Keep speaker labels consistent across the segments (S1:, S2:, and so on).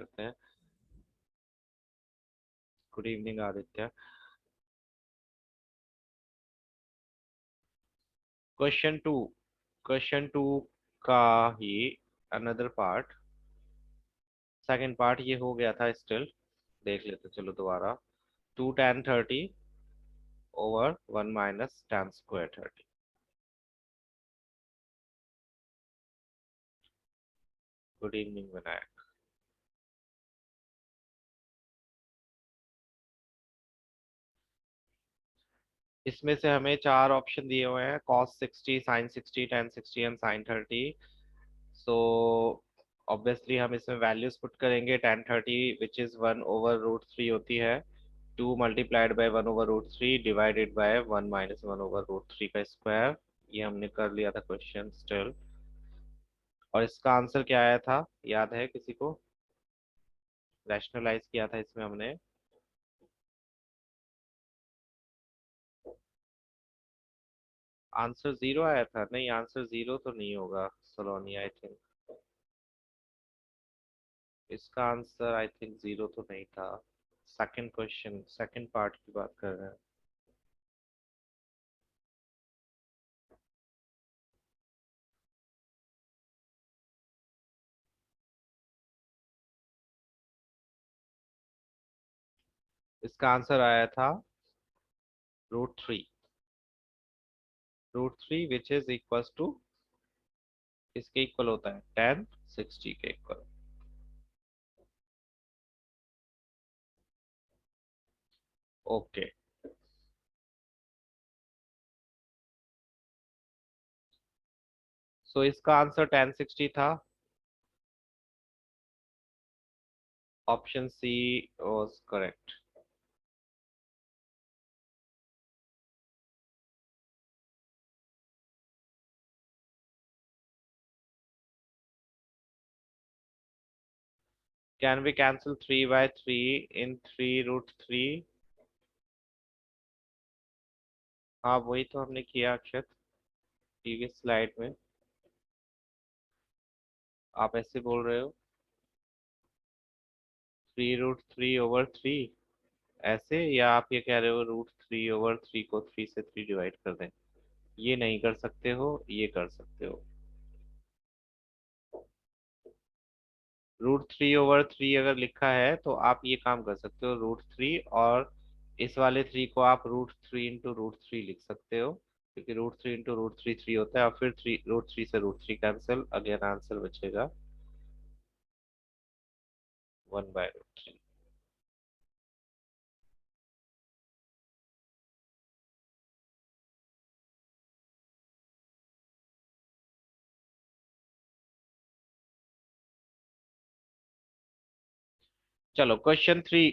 S1: करते हैं। Good evening Aditya. Question 2, question 2 का ही अनदर पार्ट, सेकंड पार्ट ये हो गया था स्टिल। देख लेते चलो दोबारा। 2 tan 30 over 1 - tan² 30। Good evening Vinayak. इसमें से हमें चार ऑप्शन दिए हुए हैं, cos 60, sin 60, tan 60 and sin 30। So obviously हम इसमें वैल्यूज पुट करेंगे। tan 30 विच इज 1/√3 होती है 2 × 1/√3 डिवाइडेड बाय 1 - 1/√3 का स्क्वायर। ये हमने कर लिया था क्वेश्चन स्टिल। और इसका आंसर क्या आया था, याद है किसी को? रैशनलाइज किया था इसमें हमने। आंसर 0 आया था। नहीं, आंसर 0 तो नहीं होगा सलोनी, आई थिंक। इसका आंसर आई थिंक 0 तो नहीं था। सेकंड क्वेश्चन, सेकंड पार्ट की बात कर रहे हैं। इसका आंसर आया था √3। √3 विच इज इक्वल टू, इसके इक्वल होता है tan 60 के इक्वल। ओके। सो इसका आंसर tan 60 था। Option C was correct. Can we cancel 3/3 in 3√3? हाँ, वही तो हमने किया अक्षत प्रीवियस स्लाइड में। आप ऐसे बोल रहे हो 3√3/3 ऐसे, या आप ये कह रहे हो √3/3 को 3 से 3 डिवाइड कर दें? ये नहीं कर सकते हो, ये कर सकते हो। √3/3 अगर लिखा है तो आप ये काम कर सकते हो, √3 और इस वाले 3 को आप √3 × √3 लिख सकते हो, क्योंकि √3 × √3 3 होता है, और फिर √3 से √3 कैंसिल, अगेन आंसर बचेगा 1/√3। चलो क्वेश्चन 3।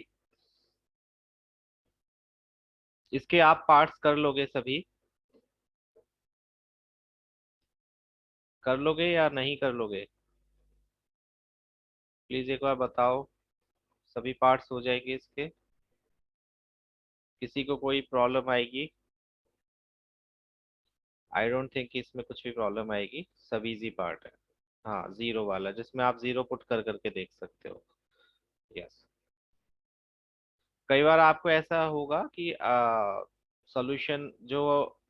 S1: इसके आप पार्ट्स कर लोगे सभी? कर लोगे या नहीं कर लोगे? प्लीज एक बार बताओ। सभी पार्ट्स हो जाएंगे इसके? किसी को कोई प्रॉब्लम आएगी? आई डोंट थिंक इसमें कुछ भी प्रॉब्लम आएगी, सब इजी पार्ट है। हाँ, 0 वाला जिसमें आप 0 पुट कर करके देख सकते हो। यस। कई बार आपको ऐसा होगा कि सॉल्यूशन जो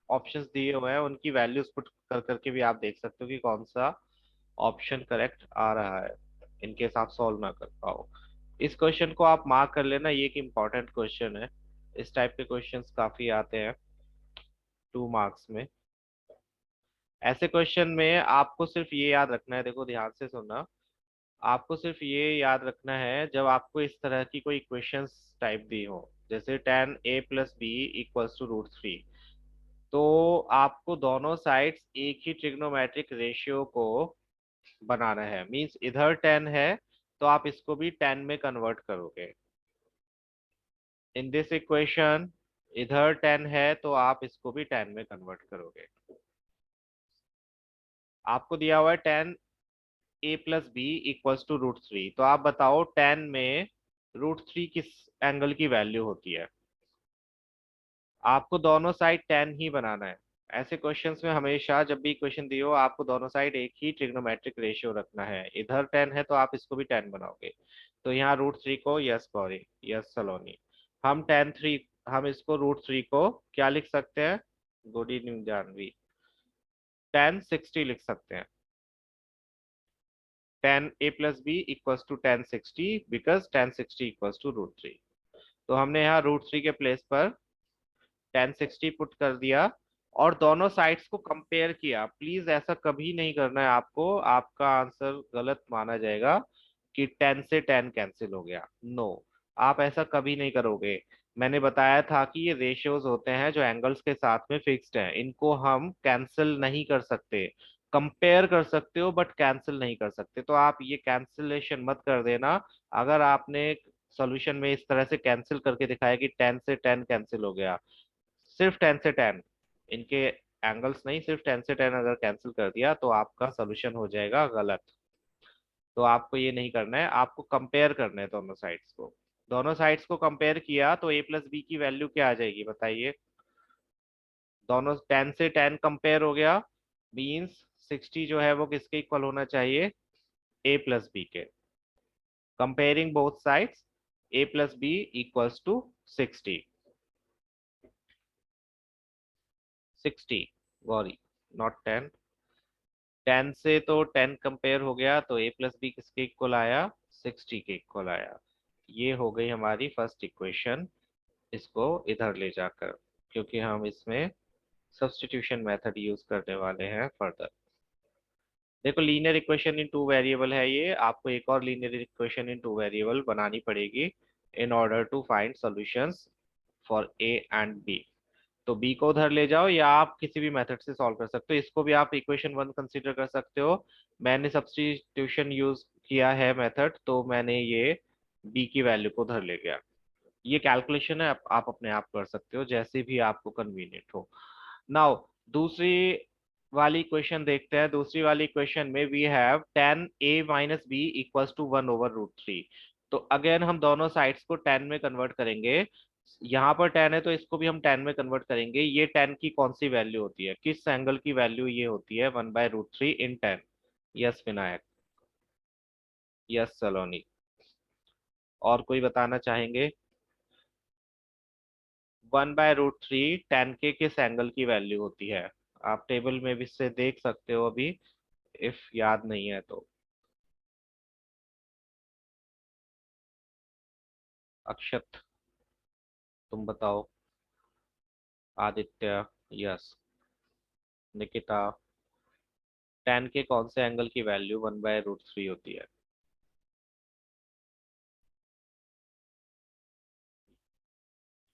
S1: ऑप्शंस दिए हुए हैं उनकी वैल्यूज पुट कर करके भी आप देख सकते हो कि कौन सा ऑप्शन करेक्ट आ रहा है, इनकेस आप सॉल्व ना कर पाओ। इस क्वेश्चन को आप मार्क कर लेना, ये एक इम्पॉर्टेंट क्वेश्चन है। इस टाइप के क्वेश्चंस काफी आते हैं 2 मार्क्स में। ऐसे क्वेश्चन में आपको सिर्फ ये याद रखना है, देखो ध्यान से सुनना। आपको सिर्फ ये याद रखना है, जब आपको इस तरह की कोई इक्वेशंस टाइप दी हो, जैसे tan a + b = √3, तो आपको दोनों साइड्स एक ही ट्रिग्नोमेट्रिक रेशियो को बनाना है। मींस इधर 10 है तो आप इसको भी 10 में कन्वर्ट करोगे। इन दिस इक्वेशन इधर 10 है तो आप इसको भी 10 में कन्वर्ट करोगे। आपको दिया हुआ है tan a + b = √3, तो आप बताओ 10 में √3 किस एंगल की वैल्यू होती है? आपको दोनों साइड 10 ही बनाना है। ऐसे क्वेश्चंस में हमेशा जब भी क्वेश्चन दिए हो, आपको दोनों साइड एक ही ट्रिग्नोमेट्रिक रेशियो रखना है। इधर 10 है तो आप इसको भी 10 बनाओगे। तो यहाँ √3 को, यस गौरी, यस सलोनी, हम हम इसको √3 को क्या लिख सकते हैं, गुड इवनिंग जानवी, 1060 लिख सकते हैं। 10a+b = 1060 because 1060 = √3। तो हमने यहाँ √3 के प्लेस पर 1060 पुट कर दिया और दोनों साइड्स को कंपेयर किया। प्लीज ऐसा कभी नहीं करना है आपको, आपका आंसर गलत माना जाएगा कि 10 से 10 कैंसिल हो गया। नो, आप ऐसा कभी नहीं करोगे। मैंने बताया था कि ये रेशियोज होते हैं जो एंगल्स के साथ में फिक्स्ड हैं, इनको हम कैंसिल नहीं कर सकते। कंपेयर कर सकते हो बट कैंसिल नहीं कर सकते, तो आप ये कैंसिलेशन मत कर देना। अगर आपने सॉल्यूशन में इस तरह से कैंसिल करके दिखाया कि 10 से 10 कैंसिल हो गया, सिर्फ 10 से 10, इनके एंगल्स नहीं, सिर्फ 10 से 10 अगर कैंसिल कर दिया तो आपका सोल्यूशन हो जाएगा गलत। तो आपको ये नहीं करना है, आपको कंपेयर करना है दोनों साइड्स को। दोनों साइड्स को कंपेयर किया तो a+b की वैल्यू क्या आ जाएगी बताइए। दोनों 10 से 10 कंपेयर हो गया, मींस 60 जो है वो किसके इक्वल होना चाहिए, a+b के। Comparing both sides, a+b = 60। 60 Gauri, not 10। 10 से तो 10 कंपेयर हो गया तो a+b किसके इक्वल आया, 60 के इक्वल आया। ये हो गई हमारी फर्स्ट इक्वेशन। इसको इधर ले जाकर, क्योंकि हम इसमें सब्स्टिट्यूशन मेथड यूज करने वाले हैं फर्दर। देखो linear equation in two variable है ये, आपको एक और linear equation in two variable बनानी पड़ेगी in order to find solutions for A and B. तो बी को उधर ले जाओ या आप किसी भी मेथड से सॉल्व कर सकते हो, इसको भी आप इक्वेशन 1 कंसीडर कर सकते हो। मैंने सब्स्टिट्यूशन यूज किया है मेथड, तो मैंने ये बी की वैल्यू को उधर ले गया। ये कैलकुलेशन है, आप अपने आप कर सकते हो जैसे भी आपको कन्वीनियंट हो। नाउ दूसरी वाली इक्वेशन देखते हैं। दूसरी वाली इक्वेशन में वी हैव 10a - b = 1/√3। तो अगेन हम दोनों साइड्स को 10 में कन्वर्ट करेंगे। यहाँ पर 10 है तो इसको भी हम 10 में कन्वर्ट करेंगे। ये 10 की कौन सी वैल्यू होती है, किस एंगल की वैल्यू ये होती है, 1/√3 इन 10। यस विनायक, यस सलोनी, और कोई बताना चाहेंगे। 1/√3 10 के किस एंगल की वैल्यू होती है, आप टेबल में भी से देख सकते हो अभी, इफ याद नहीं है तो। अक्षत, तुम बताओ। आदित्य, यस। निकिता, 10 के कौन से एंगल की वैल्यू 1/√3 होती है।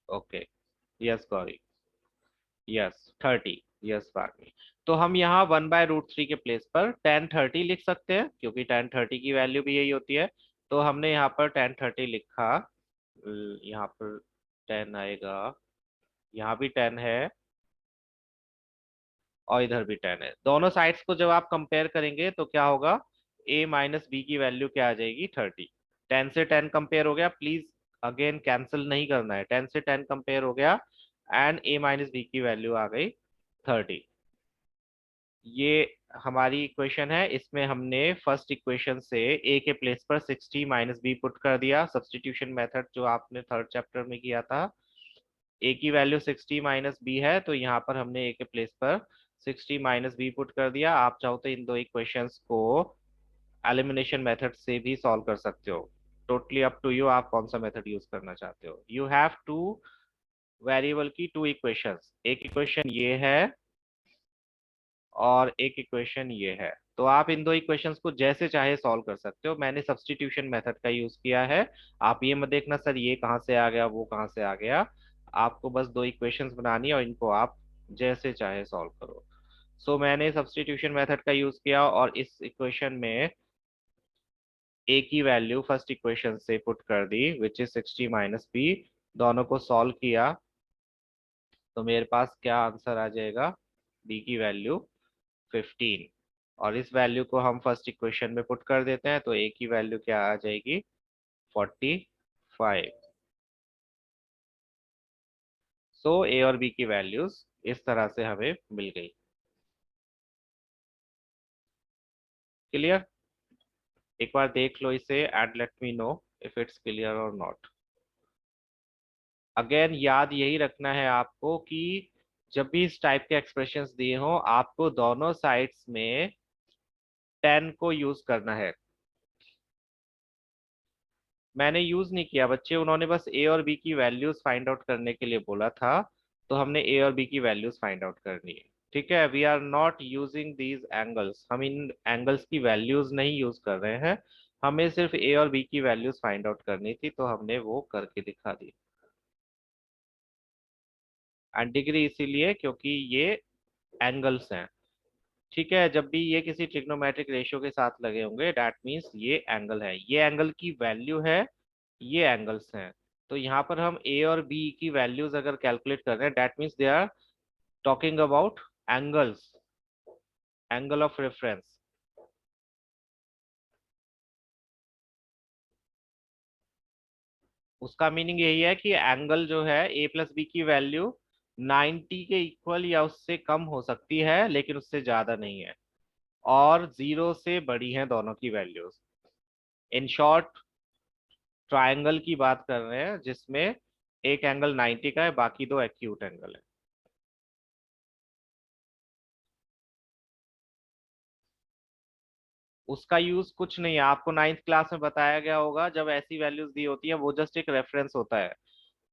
S1: Okay, yes Gauri, yes 30, yes Parmi. तो हम यहाँ 1/√3 के प्लेस पर 1030 लिख सकते हैं, क्योंकि 1030 की वैल्यू भी यही होती है। तो हमने यहाँ पर 1030 लिखा। यहाँ पर 10 आएगा, यहाँ भी 10 है और इधर भी 10 है। दोनों साइड्स को जब आप कंपेयर करेंगे तो क्या होगा, a - b की वैल्यू क्या आ जाएगी, 30। 10 से 10 कंपेयर हो गया, प्लीज अगेन कैंसिल नहीं करना है। 10 से 10 कंपेयर हो गया एंड a - b की वैल्यू आ गई 30। ये हमारी इक्वेशन है। इसमें हमने फर्स्ट इक्वेशन से a के प्लेस पर 60 - b पुट कर दिया, सब्स्टिट्यूशन मेथड जो आपने थर्ड चैप्टर में किया था। a की वैल्यू 60 - b है, तो यहाँ पर हमने a के प्लेस पर 60 - b पुट कर दिया। आप चाहो तो इन दो इक्वेशंस को एलिमिनेशन मेथड से भी सॉल्व कर सकते हो। टोटली अप टू यू, आप कौन सा मेथड यूज करना चाहते हो। यू हैव टू वेरिएबल की टू इक्वेशंस, एक इक्वेशन ये है और एक इक्वेशन ये है। तो आप इन दो इक्वेशंस को जैसे चाहे सॉल्व कर सकते हो। मैंने सब्स्टिट्यूशन मेथड का यूज किया है। आप ये मत देखना सर ये कहाँ से आ गया वो कहाँ से आ गया, आपको बस दो इक्वेशंस बनानी है और इनको आप जैसे चाहे सॉल्व करो। सो मैंने सब्स्टिट्यूशन मेथड का यूज किया और इस इक्वेशन में ए की वैल्यू फर्स्ट इक्वेशन से पुट कर दी विच इज 60 - b। दोनों को सॉल्व किया तो मेरे पास क्या आंसर आ जाएगा, बी की वैल्यू 15। और इस वैल्यू को हम फर्स्ट इक्वेशन में पुट कर देते हैं तो ए की वैल्यू क्या आ जाएगी, 45। सो ए और बी की वैल्यूज इस तरह से हमें मिल गई। क्लियर, एक बार देख लो इसे and let me know if it's clear और नॉट। अगेन याद यही रखना है आपको कि जब भी इस टाइप के एक्सप्रेशंस दिए हो आपको दोनों साइड्स में 10 को यूज करना है। मैंने यूज नहीं किया बच्चे, उन्होंने बस ए और बी की वैल्यूज फाइंड आउट करने के लिए बोला था, तो हमने ए और बी की वैल्यूज फाइंड आउट करनी है। ठीक है, we are not using these angles, हम इन एंगल्स की वैल्यूज नहीं यूज कर रहे हैं, हमें सिर्फ ए और बी की वैल्यूज फाइंड आउट करनी थी, तो हमने वो करके दिखा दी। एंड डिग्री इसीलिए क्योंकि ये एंगल्स हैं। ठीक है, जब भी ये किसी ट्रिग्नोमेट्रिक रेशियो के साथ लगे होंगे दैट मीन्स ये एंगल है, ये एंगल की वैल्यू है, ये एंगल्स हैं। तो यहाँ पर हम ए और बी की वैल्यूज अगर कैलकुलेट कर रहे हैं that means they are talking about angles, angle of reference. उसका मीनिंग यही है कि एंगल जो है ए प्लस बी की वैल्यू 90 के इक्वल या उससे कम हो सकती है लेकिन उससे ज्यादा नहीं है, और जीरो से बड़ी हैं दोनों की वैल्यूज। इन शॉर्ट ट्रायंगल की बात कर रहे हैं जिसमें एक एंगल 90 का है, बाकी दो एक्यूट एंगल है। उसका यूज कुछ नहीं है, आपको नाइन्थ क्लास में बताया गया होगा, जब ऐसी वैल्यूज दी होती है वो जस्ट एक रेफरेंस होता है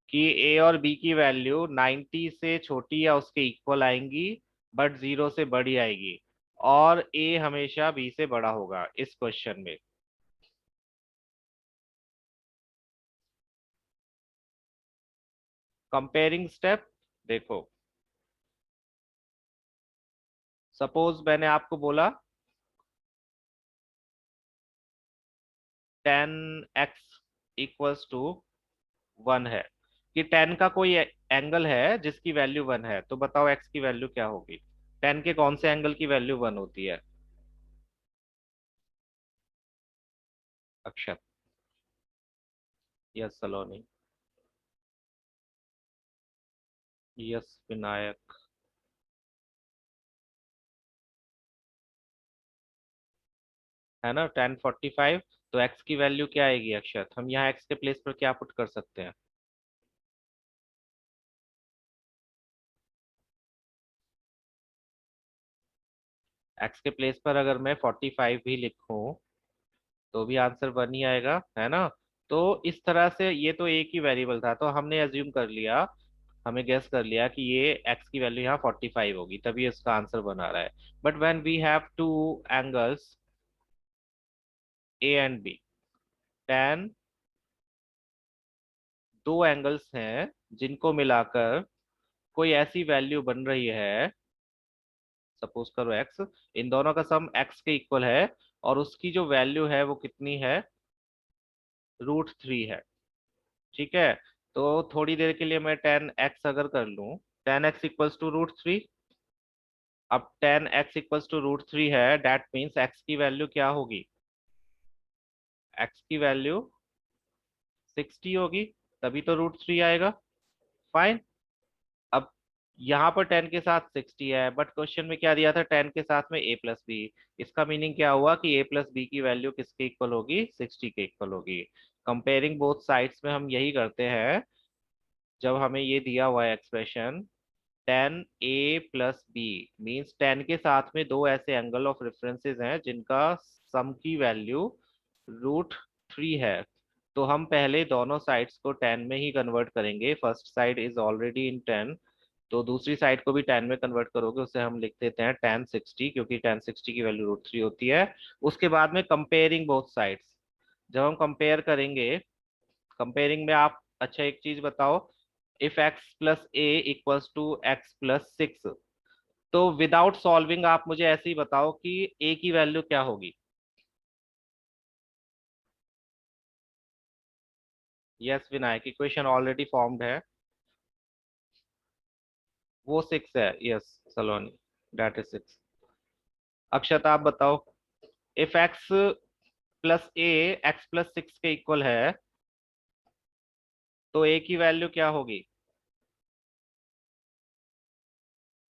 S1: कि ए और बी की वैल्यू 90 से छोटी या उसके इक्वल आएंगी बट जीरो से बड़ी आएगी, और ए हमेशा बी से बड़ा होगा इस क्वेश्चन में। कंपेयरिंग स्टेप देखो, सपोज मैंने आपको बोला 10x इक्वल्स टू 1 है, कि 10 का कोई एंगल है जिसकी वैल्यू 1 है, तो बताओ x की वैल्यू क्या होगी। 10 के कौन से एंगल की वैल्यू 1 होती है? अक्षत। यस सलोनी। यस विनायक। है ना 1045, तो x की वैल्यू क्या आएगी अक्षत? हम यहाँ x के प्लेस पर क्या पुट कर सकते हैं? x के प्लेस पर अगर मैं 45 भी लिखूं तो भी आंसर 1 ही आएगा, है ना। तो इस तरह से ये तो एक ही वेरिएबल था, तो हमने एज्यूम कर लिया, हमें गेस कर लिया कि ये x की वैल्यू यहाँ 45 होगी, तभी इसका आंसर बना रहा है। But when we have two angles A and B, tan, दो एंगल्स हैं जिनको मिलाकर कोई ऐसी वैल्यू बन रही है, सपोज करो x, इन दोनों का सम x के इक्वल है, और उसकी जो वैल्यू है वो कितनी है? √3 है। ठीक है, तो थोड़ी देर के लिए मैं 10x अगर कर लूं, 10x इक्वल्स टू √3, अब 10x इक्वल्स टू √3 है, दैट मीन्स x की वैल्यू क्या होगी? x की वैल्यू 60 होगी, तभी तो √3 आएगा। फाइन। अब यहाँ पर 10 के साथ 60 है, बट क्वेश्चन में क्या दिया था? 10 के साथ में a प्लस बी, इसका मीनिंग क्या हुआ कि a प्लस बी की वैल्यू किसके इक्वल होगी? 60 के इक्वल होगी। कंपेयरिंग बोथ साइड्स में हम यही करते हैं, जब हमें ये दिया हुआ है एक्सप्रेशन 10a+b मीन्स 10 के साथ में दो ऐसे एंगल ऑफ रेफरेंसेस हैं जिनका सम की वैल्यू √3 है, तो हम पहले दोनों साइड्स को 10 में ही कन्वर्ट करेंगे। First side is already in 10, तो दूसरी साइड को भी 10 में कन्वर्ट करोगे, उसे हम लिख देते हैं tan60, क्योंकि tan60 की वैल्यू √3 होती है। उसके बाद में कंपेयरिंग बोथ साइड्स, जब हम कंपेयर करेंगे, कंपेयरिंग में आप अच्छा एक चीज बताओ, इफ x+a=x+6, तो विदाउट सॉल्विंग आप मुझे ऐसे ही बताओ कि a की वैल्यू क्या होगी? Yes Vinayak, equation already formed है, वो 6 है। Yes Saloni, that is 6। अक्षत आप बताओ, इफ x+a x+6 के इक्वल है तो a की वैल्यू क्या होगी?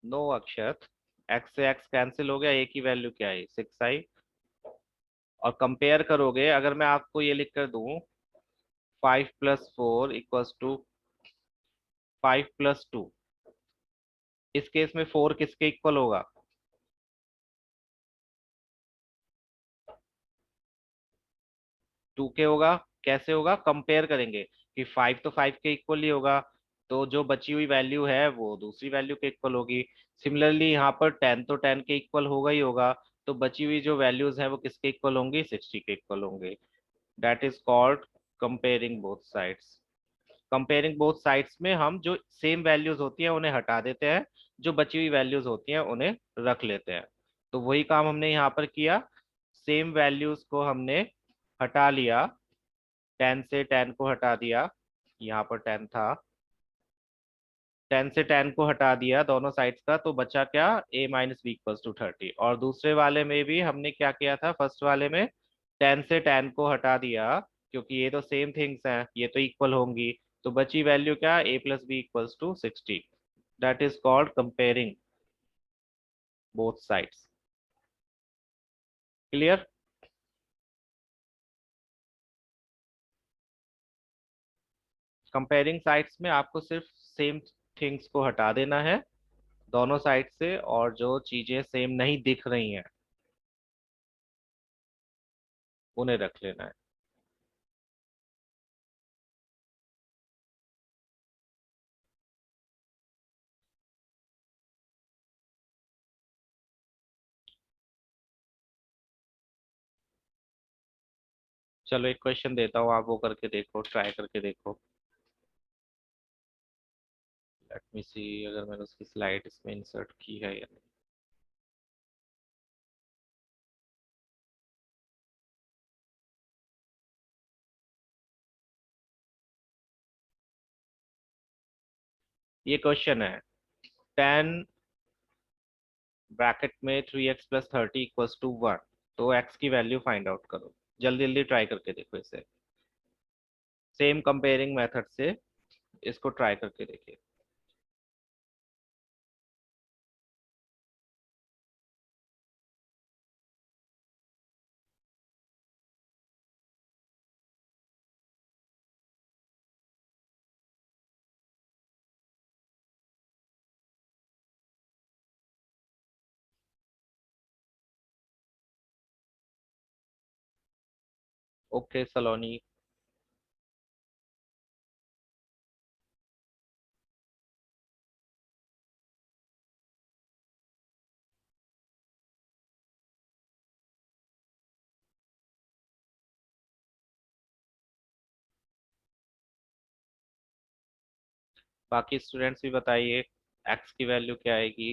S1: नो अक्षत, x से x कैंसिल हो गया, a की वैल्यू क्या आई? 6 आई। और कंपेयर करोगे, अगर मैं आपको ये लिख कर दूं 5+4 = 5+2। इस केस में 4 किसके इक्वल होगा? 2 के होगा। कैसे होगा? कंपेयर करेंगे कि 5 तो 5 के इक्वल ही होगा, तो जो बची हुई वैल्यू है वो दूसरी वैल्यू के इक्वल होगी। सिमिलरली यहाँ पर 10 तो 10 के इक्वल होगा ही होगा, तो बची हुई जो वैल्यूज है वो किसके इक्वल होंगी? 60 के इक्वल होंगे। That is called comparing both sides. Comparing both sides में हम जो सेम वैल्यूज होती हैं उन्हें हटा देते हैं, जो बची हुई वैल्यूज होती हैं उन्हें रख लेते हैं। तो वही काम हमने यहाँ पर किया। सेम वैल्यूज को हमने हटा लिया। 10 से 10 को हटा दिया, यहाँ पर 10 था। 10 से 10 को हटा दिया दोनों साइड्स का, तो बचा क्या? a - b = 30। और दूसरे वाले में भी हमने क्या किया था? फर्स्ट वाले में 10 से 10 को हटा दिया, क्योंकि ये तो सेम थिंग्स हैं, ये तो इक्वल होंगी। तो बची वैल्यू क्या? a + b = 60। That is called comparing both sides. Clear? Comparing sides में आपको सिर्फ सेम थिंग्स को हटा देना है दोनों साइड से, और जो चीजें सेम नहीं दिख रही हैं उन्हें रख लेना है। चलो एक क्वेश्चन देता हूँ, आप वो करके देखो, ट्राई करके देखो। लेट मी सी अगर मैंने उसकी स्लाइड इसमें इंसर्ट की है या नहीं। ये क्वेश्चन है, 10 ब्रैकेट में 3x + 30 = 1। तो x की वैल्यू फाइंड आउट करो। जल्दी जल्दी ट्राई करके देखो इसे। सेम कंपेयरिंग मेथड से इसको ट्राई करके देखिए। ओके सलोनी। बाकी स्टूडेंट्स भी बताइए, x की वैल्यू क्या आएगी?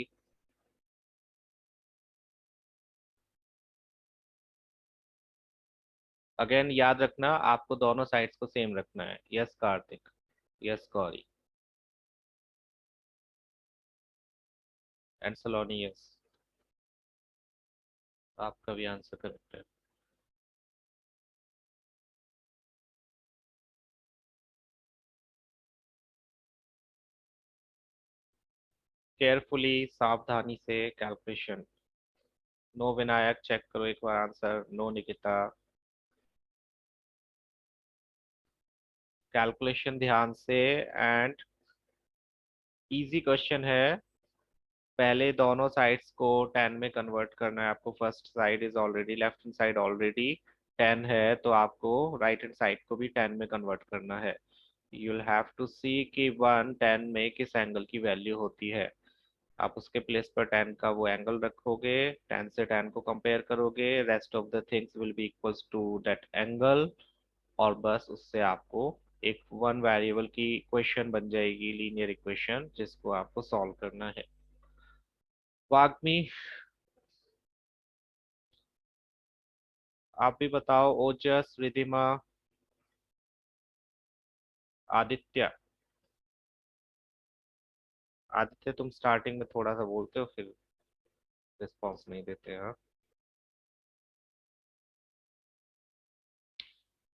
S1: अगेन याद रखना, आपको दोनों साइड्स को सेम रखना है। Yes Kartik. Yes Gauri. And Saloni yes. आपका भी आंसर करेक्ट है। केयरफुली, सावधानी से कैलकुलेशन। नो विनायक, चेक करो एक बार आंसर। नो निकिता। कैलकुलेशन ध्यान से। एंड इजी क्वेश्चन है। पहले दोनों साइड्स को 10 में कन्वर्ट करना है आपको। First side is already, left hand side already 10 है, तो आपको राइट हैंड साइड को भी 10 में कन्वर्ट करना है। यू विल हैव टू सी कि 1 10 में किस एंगल की वैल्यू होती है। आप उसके प्लेस पर 10 का वो एंगल रखोगे, 10 से 10 को कंपेयर करोगे, rest of the things will be equals to that angle. और बस उससे आपको एक वन वेरिएबल की इक्वेशन बन जाएगी, लीनियर इक्वेशन, जिसको आपको सॉल्व करना है। वाग्मी, आप भी बताओ। ओजस, रिधिमा, आदित्य। आदित्य तुम स्टार्टिंग में थोड़ा सा बोलते हो, फिर रिस्पॉन्स नहीं देते हैं।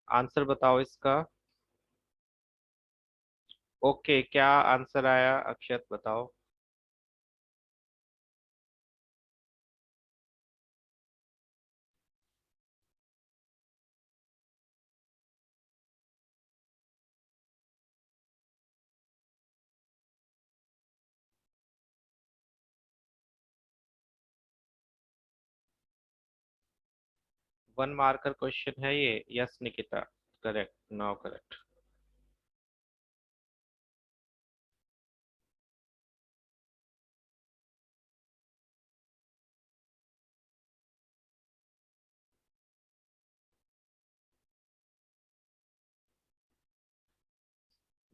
S1: आंसर बताओ इसका। ओके, क्या आंसर आया? अक्षत बताओ। वन मार्कर क्वेश्चन है ये। Yes Nikita, correct, now correct.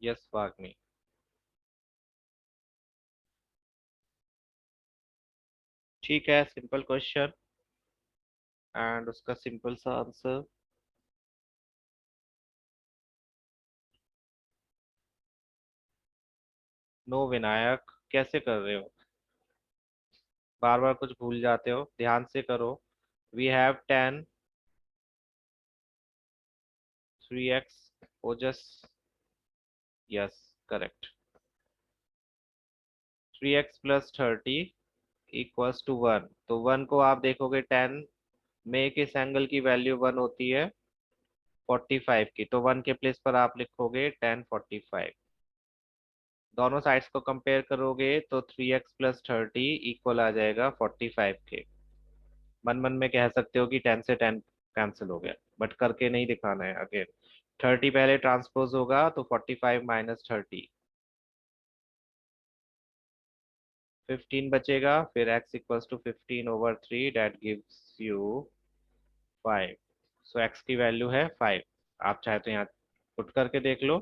S1: Yes Vagmi. ठीक है, सिंपल क्वेश्चन एंड उसका सिंपल सा आंसर। नो विनायक, कैसे कर रहे हो? बार बार कुछ भूल जाते हो, ध्यान से करो। We have 10, 3x, Ojas. Yes, correct. 3x + 30 equals to 1। तो 1 को आप देखोगे 10 में, किस एंगल की वैल्यू 1 होती है? 45 की। तो 1 के प्लेस पर आप लिखोगे 1045। दोनों साइड्स को कंपेयर करोगे तो 3x + 30 इक्वल आ जाएगा 45 के। मन मन में कह सकते हो कि 10 से 10 कैंसिल हो गया, बट करके नहीं दिखाना है। अगेन 30 पहले ट्रांसपोज होगा तो 45 - 30, 15 बचेगा। फिर x = 15/3, that gives you 5। So x की वैल्यू है 5। आप चाहे तो यहाँ पुट करके देख लो।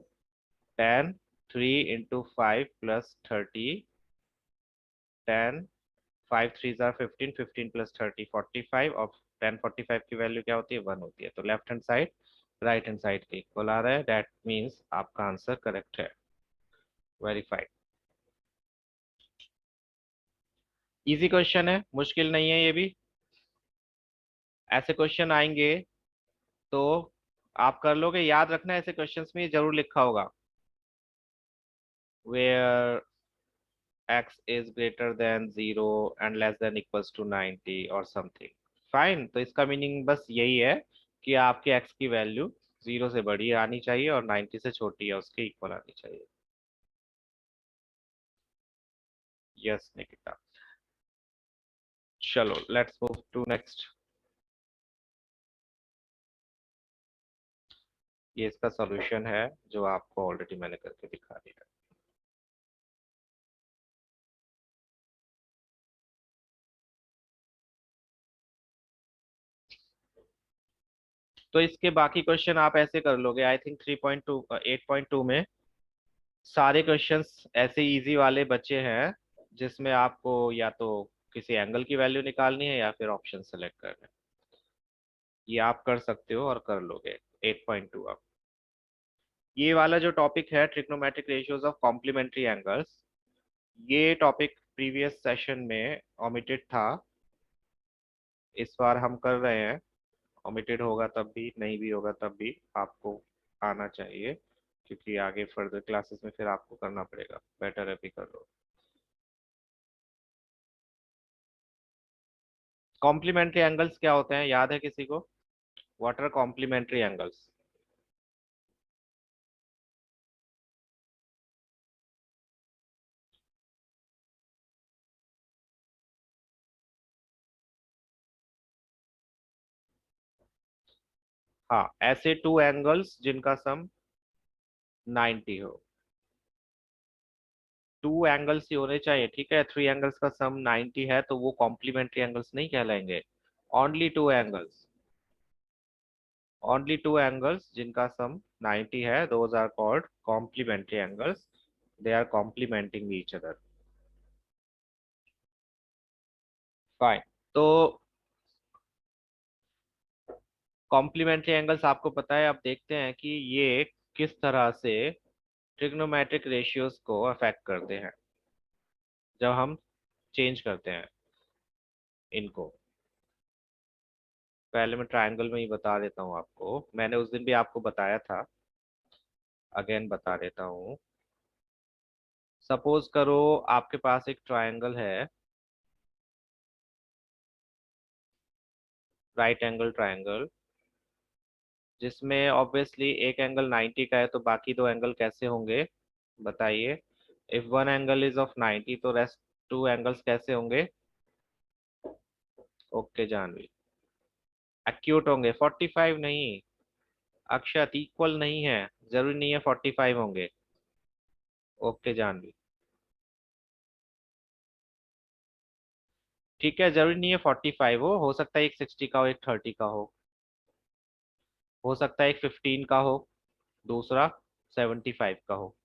S1: 10, 3 × 5 + 30, 10, 5 3 = 15, 15 + 30 45, और 1045 की वैल्यू क्या होती है? 1 होती है। तो left hand side right hand side के इक्वल आ रहा है, दैट मीन्स आपका आंसर करेक्ट है। वेरीफाइड। इजी क्वेश्चन है, मुश्किल नहीं है ये भी। ऐसे क्वेश्चन आएंगे तो आप कर लोगे। याद रखना ऐसे क्वेश्चंस में ये जरूर लिखा होगा, वेयर x > 0 and < 90 और समथिंग। फाइन, तो इसका मीनिंग बस यही है कि आपके x की वैल्यू 0 से बड़ी आनी चाहिए और 90 से छोटी है उसके इक्वल आनी चाहिए। यस निकिता। चलो लेट्स मूव टू नेक्स्ट। ये इसका सॉल्यूशन है जो आपको ऑलरेडी मैंने करके दिखा दिया। तो इसके बाकी क्वेश्चन आप ऐसे कर लोगे। आई थिंक 3.2 8.2 में सारे क्वेश्चंस ऐसे इजी वाले बचे हैं, जिसमें आपको या तो किसी एंगल की वैल्यू निकालनी है या फिर ऑप्शन सेलेक्ट करना है। ये आप कर सकते हो और कर लोगे। 8.2 आप, ये वाला जो टॉपिक है trigonometric ratios of complementary angles, ये टॉपिक प्रीवियस सेशन में ओमिटेड था। इस बार हम कर रहे हैं। ओमिटेड होगा तब भी, नहीं भी होगा तब भी आपको आना चाहिए, क्योंकि आगे फर्दर क्लासेस में फिर आपको करना पड़ेगा। बेटर अभी कर लो। कॉम्प्लीमेंट्री एंगल्स क्या होते हैं, याद है किसी को? What are complementary angles? हाँ, ऐसे टू एंगल्स जिनका सम 90 हो। टू एंगल्स ही होने चाहिए, ठीक है। थ्री एंगल्स का सम 90 है तो वो कॉम्प्लीमेंट्री एंगल्स नहीं कहलाएंगे। Only two angles, only two angles जिनका सम 90 है, those are called complementary angles. They are complementing each other. Fine. तो कॉम्प्लीमेंट्री एंगल्स आपको पता है। अब देखते हैं कि ये किस तरह से ट्रिग्नोमेट्रिक रेशियोज को अफेक्ट करते हैं जब हम चेंज करते हैं इनको। पहले मैं ट्रायंगल में ही बता देता हूँ आपको, मैंने उस दिन भी आपको बताया था, अगेन बता देता हूँ। सपोज करो आपके पास एक ट्रायंगल है, राइट एंगल ट्रायंगल, जिसमें ऑब्वियसली एक एंगल 90 का है, तो बाकी दो एंगल कैसे होंगे बताइए? If one angle is of 90 तो रेस्ट टू एंगल्स कैसे होंगे? ओके जानवी। एक्यूट होंगे, 45 नहीं। अक्षत इक्वल नहीं है, जरूरी नहीं है 45 होंगे। ओके जानवी, ठीक है, जरूरी नहीं है 45 हो सकता है एक 60 का हो, एक 30 का हो सकता है एक 15 का हो, दूसरा 75 का हो।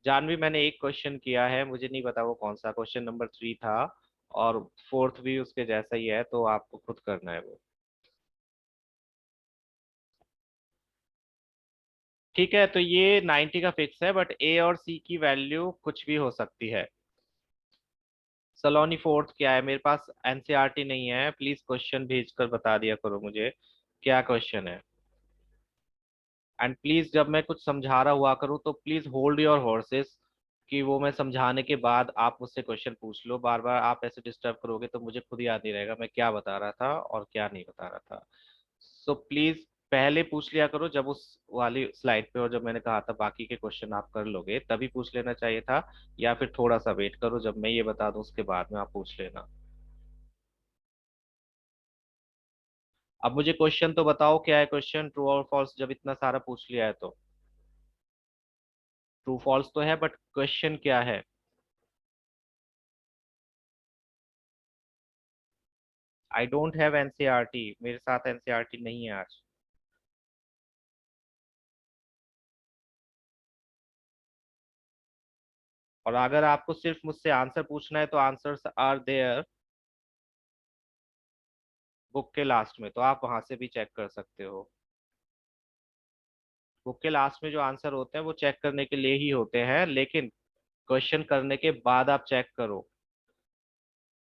S1: जानवी मैंने एक क्वेश्चन किया है, मुझे नहीं पता वो कौन सा, क्वेश्चन नंबर 3 था, और फोर्थ भी उसके जैसा ही है, तो आपको खुद करना है वो। ठीक है, तो ये 90 का फिक्स है, बट ए और सी की वैल्यू कुछ भी हो सकती है। सलोनी फोर्थ क्या है, मेरे पास एनसीईआरटी नहीं है, प्लीज क्वेश्चन भेज कर बता दिया करो मुझे क्या क्वेश्चन है। एंड प्लीज जब मैं कुछ समझा रहा हुआ करूँ तो प्लीज होल्ड योर हॉर्सेस, कि वो मैं समझाने के बाद आप मुझसे क्वेश्चन पूछ लो। बार बार आप ऐसे डिस्टर्ब करोगे तो मुझे खुद याद नहीं रहेगा मैं क्या बता रहा था और क्या नहीं बता रहा था। सो प्लीज पहले पूछ लिया करो, जब उस वाली स्लाइड पे और जब मैंने कहा था बाकी के क्वेश्चन आप कर लोगे तभी पूछ लेना चाहिए था, या फिर थोड़ा सा वेट करो जब मैं ये बता दूं उसके बाद में आप पूछ लेना। अब मुझे क्वेश्चन तो बताओ, क्या है क्वेश्चन, ट्रू और फॉल्स, जब इतना सारा पूछ लिया है तो। ट्रू फॉल्स तो है, बट क्वेश्चन क्या है। आई डोंट हैव एनसीईआरटी, मेरे साथ एनसीईआरटी नहीं है आज। और अगर आपको सिर्फ मुझसे आंसर पूछना है तो आंसर्स आर देयर बुक के लास्ट में, तो आप वहां से भी चेक कर सकते हो। बुक के लास्ट में जो आंसर होते हैं वो चेक करने के लिए ही होते हैं, लेकिन क्वेश्चन करने के बाद आप चेक करो।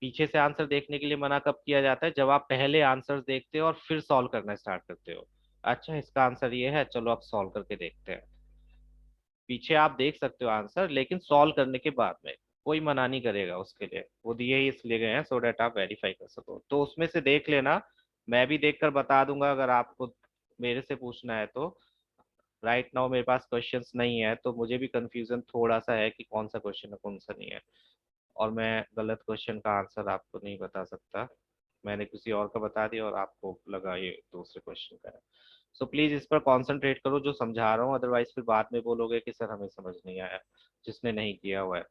S1: पीछे से आंसर देखने के लिए मना कब किया जाता है, जब आप पहले आंसर देखते हो और फिर सॉल्व करना स्टार्ट करते हो। अच्छा इसका आंसर ये है, चलो आप सॉल्व करके देखते हैं। पीछे आप देख सकते हो आंसर, लेकिन सॉल्व करने के बाद में। कोई मना नहीं करेगा उसके लिए, वो दिए ही इसलिए गए हैं सो डेट आप वेरीफाई कर सको, तो उसमें से देख लेना। मैं भी देख कर बता दूंगा अगर आपको मेरे से पूछना है तो। राइट नाउ मेरे पास क्वेश्चंस नहीं है, तो मुझे भी कंफ्यूजन थोड़ा सा है कि कौन सा क्वेश्चन है कौन सा नहीं है। और मैं गलत क्वेश्चन का आंसर आपको नहीं बता सकता, मैंने किसी और का बता दिया और आपको लगा ये दूसरे क्वेश्चन का है। सो प्लीज इस पर कंसंट्रेट करो जो समझा रहा हूँ, अदरवाइज फिर बाद में बोलोगे कि सर हमें समझ नहीं आया, जिसने नहीं किया हुआ है।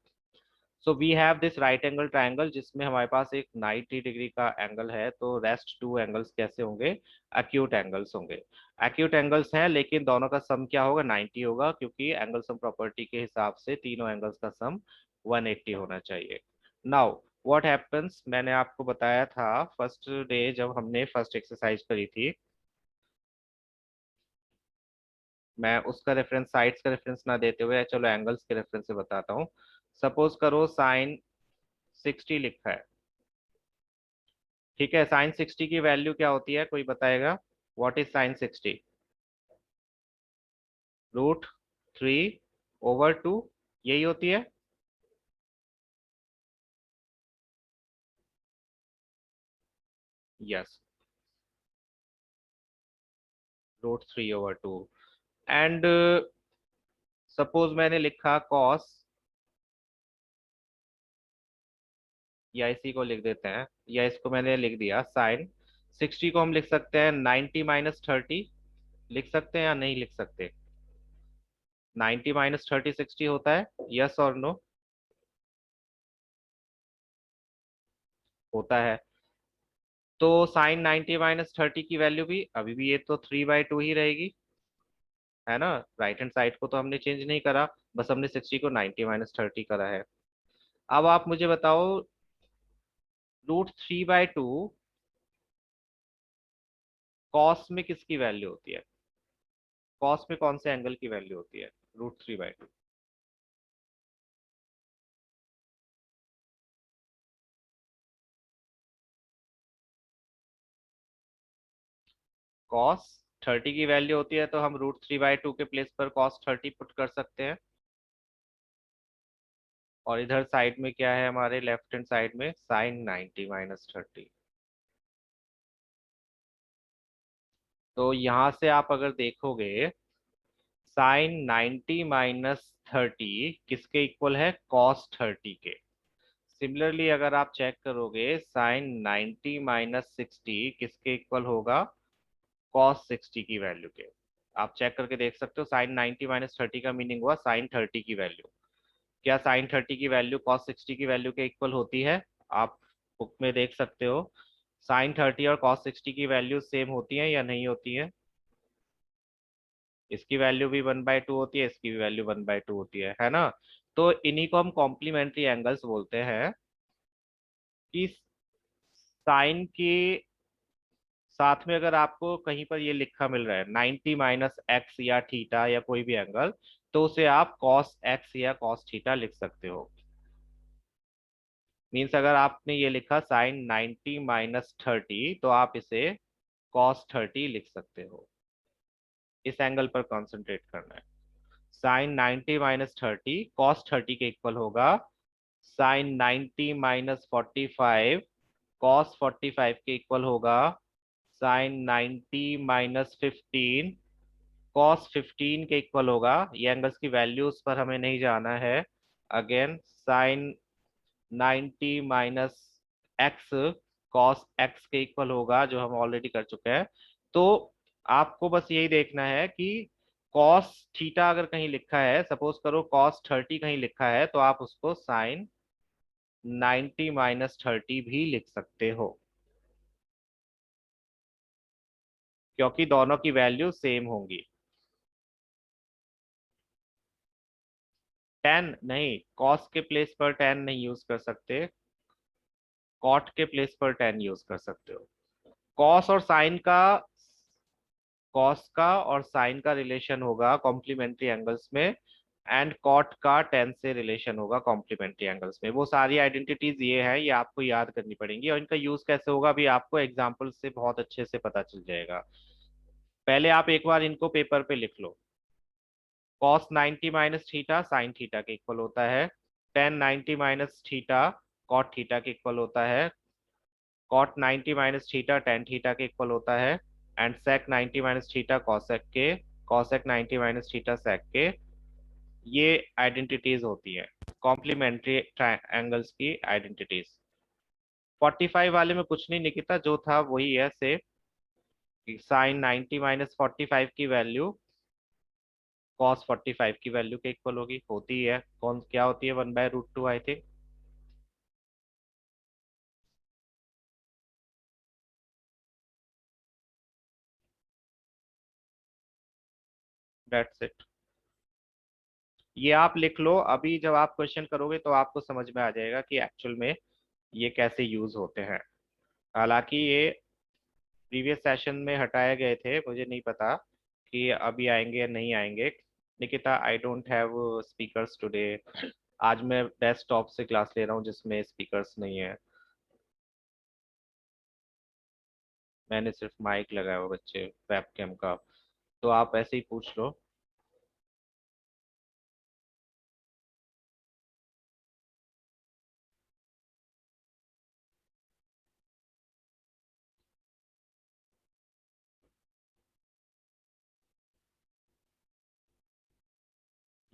S1: So we have this right angle triangle जिसमें हमारे पास एक 90 डिग्री का एंगल है, तो रेस्ट टू एंगल्स कैसे होंगे, एक्यूट एंगल्स होंगे। एक्यूट एंगल्स हैं लेकिन दोनों का सम क्या होगा, 90 होगा, क्योंकि एंगल सम प्रॉपर्टी के हिसाब से तीनों एंगल्स का सम 180 होना चाहिए। नाउ व्हाट हैपेंस, मैंने आपको बताया था फर्स्ट डे जब हमने फर्स्ट एक्सरसाइज करी थी, मैं उसका रेफरेंस साइड्स का रेफरेंस ना देते हुए चलो एंगल्स के रेफरेंस से बताता हूँ। सपोज करो साइन 60 लिखा है, ठीक है, साइन 60 की वैल्यू क्या होती है, कोई बताएगा। व्हाट इज साइन 60, √3/2, यही होती है। यस, √3/2। एंड सपोज मैंने लिखा कॉस, या इसी को लिख देते हैं, या इसको मैंने लिख दिया साइन 60 को हम लिख सकते हैं 90 - 30, लिख सकते हैं या नहीं लिख सकते। 90 - 30 60 होता है, यस और नो, होता है। तो साइन 90 - 30 की वैल्यू भी अभी भी ये तो 3/2 ही रहेगी, है ना। राइट हैंड साइड को तो हमने चेंज नहीं करा, बस हमने 60 को 90 - 30 करा है। अब आप मुझे बताओ, √3/2 कॉस में किसकी वैल्यू होती है, कॉस में कौन से एंगल की वैल्यू होती है, √3/2। कॉस 30 की वैल्यू होती है, तो हम √3/2 के प्लेस पर cos 30 पुट कर सकते हैं। और इधर साइड में क्या है, हमारे लेफ्ट हैंड साइड में साइन 90 - 30। तो यहाँ से आप अगर देखोगे, साइन 90 - 30 किसके इक्वल है, cos 30 के। सिमिलरली अगर आप चेक करोगे साइन 90 माइनस 60 किसके इक्वल होगा, कॉस 60 की वैल्यू के। आप चेक करके देख सकते हो, साइन 90 माइनस 30 का मीनिंग हुआ साइन 30 की वैल्यू। क्या साइन 30 की वैल्यू कॉस 60 की वैल्यू के इक्वल होती है? आप बुक में देख सकते हो, साइन 30 और कॉस 60 की वैल्यू सेम होती है या नहीं होती है? इसकी वैल्यू भी 1/2 होती है, इसकी भी वैल्यू 1/2 होती है ना? तो इन्हीं को हम कॉम्प्लीमेंट्री एंगल्स बोलते हैं कि साइन के साथ में अगर आपको कहीं पर ये लिखा मिल रहा है 90 माइनस एक्स या थीटा या कोई भी एंगल, तो उसे आप कॉस एक्स या कॉस थीटा लिख सकते हो। मीन्स अगर आपने ये लिखा साइन 90 माइनस 30, तो आप इसे कॉस 30 लिख सकते हो। इस एंगल पर कॉन्सेंट्रेट करना है। साइन 90 माइनस 30 कॉस 30 के इक्वल होगा साइन 90 माइनस 45 कॉस 45 के इक्वल होगा साइन 90 माइनस 15 कॉस 15 के इक्वल होगा। ये एंगल्स की वैल्यूज पर हमें नहीं जाना है। Again sine 90 minus x cos x के इक्वल होगा, जो हम ऑलरेडी कर चुके हैं। तो आपको बस यही देखना है कि कॉस थीटा अगर कहीं लिखा है, सपोज करो कॉस 30 कहीं लिखा है, तो आप उसको साइन 90 माइनस 30 भी लिख सकते हो, क्योंकि दोनों की वैल्यू सेम होंगी। टेन नहीं, कॉस के प्लेस पर टेन नहीं यूज कर सकते, कॉट के प्लेस पर टेन यूज कर सकते हो। कॉस और साइन का कॉस का और साइन का रिलेशन होगा कॉम्प्लीमेंट्री एंगल्स में, एंड कॉट का टेन से रिलेशन होगा कॉम्प्लीमेंट्री एंगल्स में। वो सारी आइडेंटिटीज ये है, ये आपको याद करनी पड़ेंगी, और इनका यूज कैसे होगा भी आपको एग्जाम्पल से बहुत अच्छे से पता चल जाएगा। पहले आप एक बार इनको पेपर पे लिख लो। Cos 90 minus theta sine theta के इक्वल होता है, tan 90 minus theta cot theta के इक्वल होता है, cot 90 minus theta tan theta के इक्वल होता है, and sec 90 minus theta cosec के, कॉसेक 90 माइनस थीटा सेक के। ये आइडेंटिटीज होती है कॉम्प्लीमेंट्री एंगल्स की आइडेंटिटीज। 45 वाले में कुछ नहीं निकिता, जो था वही है से, साइन 90 माइनस 45 की वैल्यू कॉस 45 की वैल्यू के इक्वल होगी, होती है कौन क्या होती है, 1/√2 आई थिंक। That's it. ये आप लिख लो, अभी जब आप क्वेश्चन करोगे तो आपको समझ में आ जाएगा कि एक्चुअल में ये कैसे यूज होते हैं। हालांकि ये प्रीवियस सेशन में हटाए गए थे, मुझे नहीं पता कि अभी आएंगे या नहीं आएंगे। Nikita, I don't have speakers today. आज मैं डेस्कटॉप से क्लास ले रहा हूँ जिसमें स्पीकर्स नहीं है। मैंने सिर्फ माइक लगाया हुआ बच्चे वेबकैम का। तो आप ऐसे ही पूछ लो।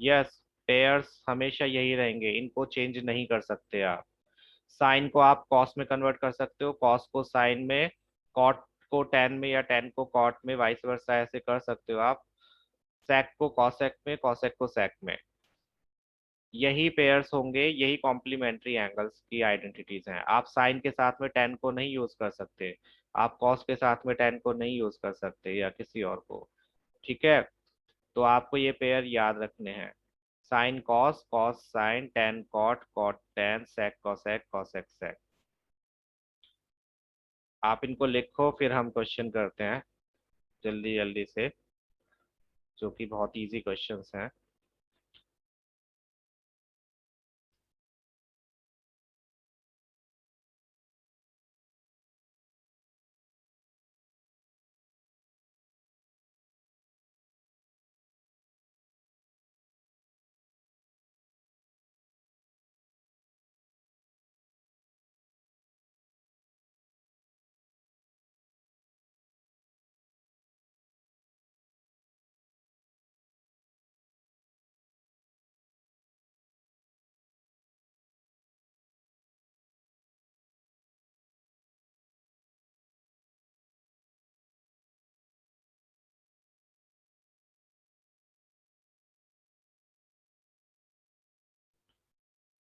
S1: यस, पेयर्स हमेशा यही रहेंगे, इनको चेंज नहीं कर सकते आप। साइन को आप कॉस में कन्वर्ट कर सकते हो, कॉस को साइन में, कॉट को टेन में, या टेन को कॉट में, वाइस वर्सा ऐसे कर सकते हो आप। सेक को कॉसेक में, कॉसेक को सेक में। यही पेयर्स होंगे, यही कॉम्प्लीमेंट्री एंगल्स की आइडेंटिटीज हैं। आप साइन के साथ में टेन को नहीं यूज कर सकते, आप कॉस के साथ में टेन को नहीं यूज कर सकते, या किसी और को। ठीक है, तो आपको ये पेयर याद रखने हैं, sine cos, cos sine, tan cot, cot tan, sec cosec, cosec sec. आप इनको लिखो, फिर हम क्वेश्चन करते हैं जल्दी जल्दी से, जो कि बहुत इजी क्वेश्चंस हैं।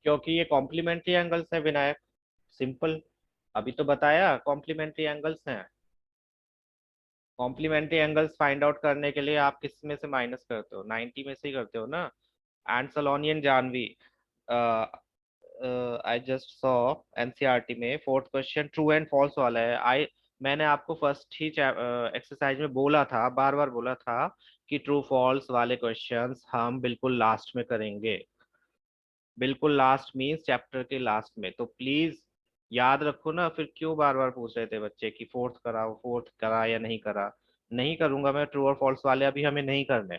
S1: क्योंकि ये कॉम्प्लीमेंट्री एंगल्स है विनायक, सिंपल। अभी तो बताया कॉम्प्लीमेंट्री एंगल्स हैं। कॉम्प्लीमेंट्री एंगल्स फाइंड आउट करने के लिए आप किस में से माइनस करते हो, 90 में से ही करते हो ना। एंड सलोनियन Janhvi, I just saw NCERT में fourth question true and false वाला है। आई मैंने आपको फर्स्ट ही एक्सरसाइज में बोला था, बार बार बोला था कि ट्रू फॉल्स वाले क्वेश्चंस हम बिल्कुल लास्ट में करेंगे। बिल्कुल लास्ट मींस चैप्टर के लास्ट में, तो प्लीज याद रखो ना। फिर क्यों बार बार पूछ रहे थे बच्चे कि फोर्थ कराओ, फोर्थ करा या नहीं करा। नहीं करूंगा मैं, ट्रू और फॉल्स वाले अभी हमें नहीं करने।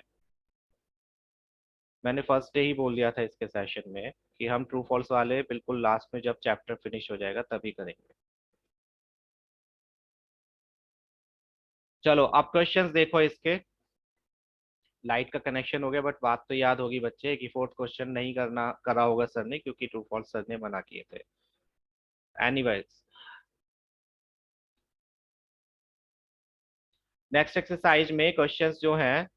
S1: मैंने फर्स्ट डे ही बोल दिया था इसके सेशन में कि हम ट्रू फॉल्स वाले बिल्कुल लास्ट में जब चैप्टर फिनिश हो जाएगा तभी करेंगे। चलो अब क्वेश्चंस देखो इसके। लाइट का कनेक्शन हो गया, बट बात तो याद होगी बच्चे कि फोर्थ क्वेश्चन नहीं करना करा होगा सर ने, क्योंकि ट्रू फॉल्स सर ने मना किए थे। एनीवेज, नेक्स्ट एक्सरसाइज में क्वेश्चंस जो हैं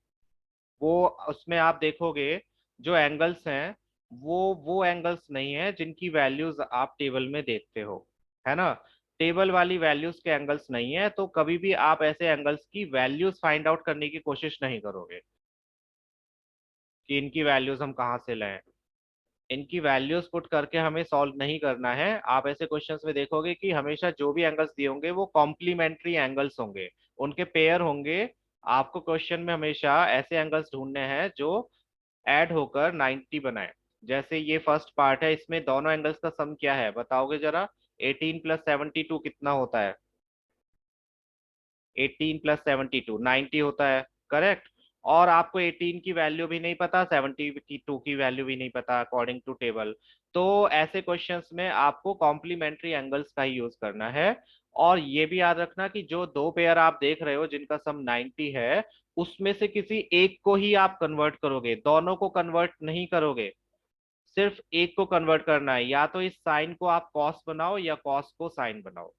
S1: वो, उसमें आप देखोगे जो एंगल्स हैं वो एंगल्स नहीं है जिनकी वैल्यूज आप टेबल में देखते हो, है ना। टेबल वाली वैल्यूज के एंगल्स नहीं है, तो कभी भी आप ऐसे एंगल्स की वैल्यूज फाइंड आउट करने की कोशिश नहीं करोगे कि इनकी वैल्यूज हम कहाँ से लाएं। इनकी वैल्यूज पुट करके हमें सॉल्व नहीं करना है। आप ऐसे क्वेश्चंस में देखोगे कि हमेशा जो भी एंगल्स दिए होंगे वो कॉम्प्लीमेंट्री एंगल्स होंगे, उनके पेयर होंगे। आपको क्वेश्चन में हमेशा ऐसे एंगल्स ढूंढने हैं जो ऐड होकर 90 बनाए। जैसे ये फर्स्ट पार्ट है, इसमें दोनों एंगल्स का सम क्या है बताओगे जरा। 18 प्लस 72 कितना होता है? 18 प्लस 72 90 होता है, करेक्ट। और आपको 18 की वैल्यू भी नहीं पता, 72 की वैल्यू भी नहीं पता अकॉर्डिंग टू टेबल। तो ऐसे क्वेश्चंस में आपको कॉम्प्लीमेंट्री एंगल्स का ही यूज करना है। और ये भी याद रखना कि जो दो पेयर आप देख रहे हो जिनका सम 90 है, उसमें से किसी एक को ही आप कन्वर्ट करोगे, दोनों को कन्वर्ट नहीं करोगे। सिर्फ एक को कन्वर्ट करना है, या तो इस साइन को आप कॉस बनाओ या कॉस को साइन बनाओ।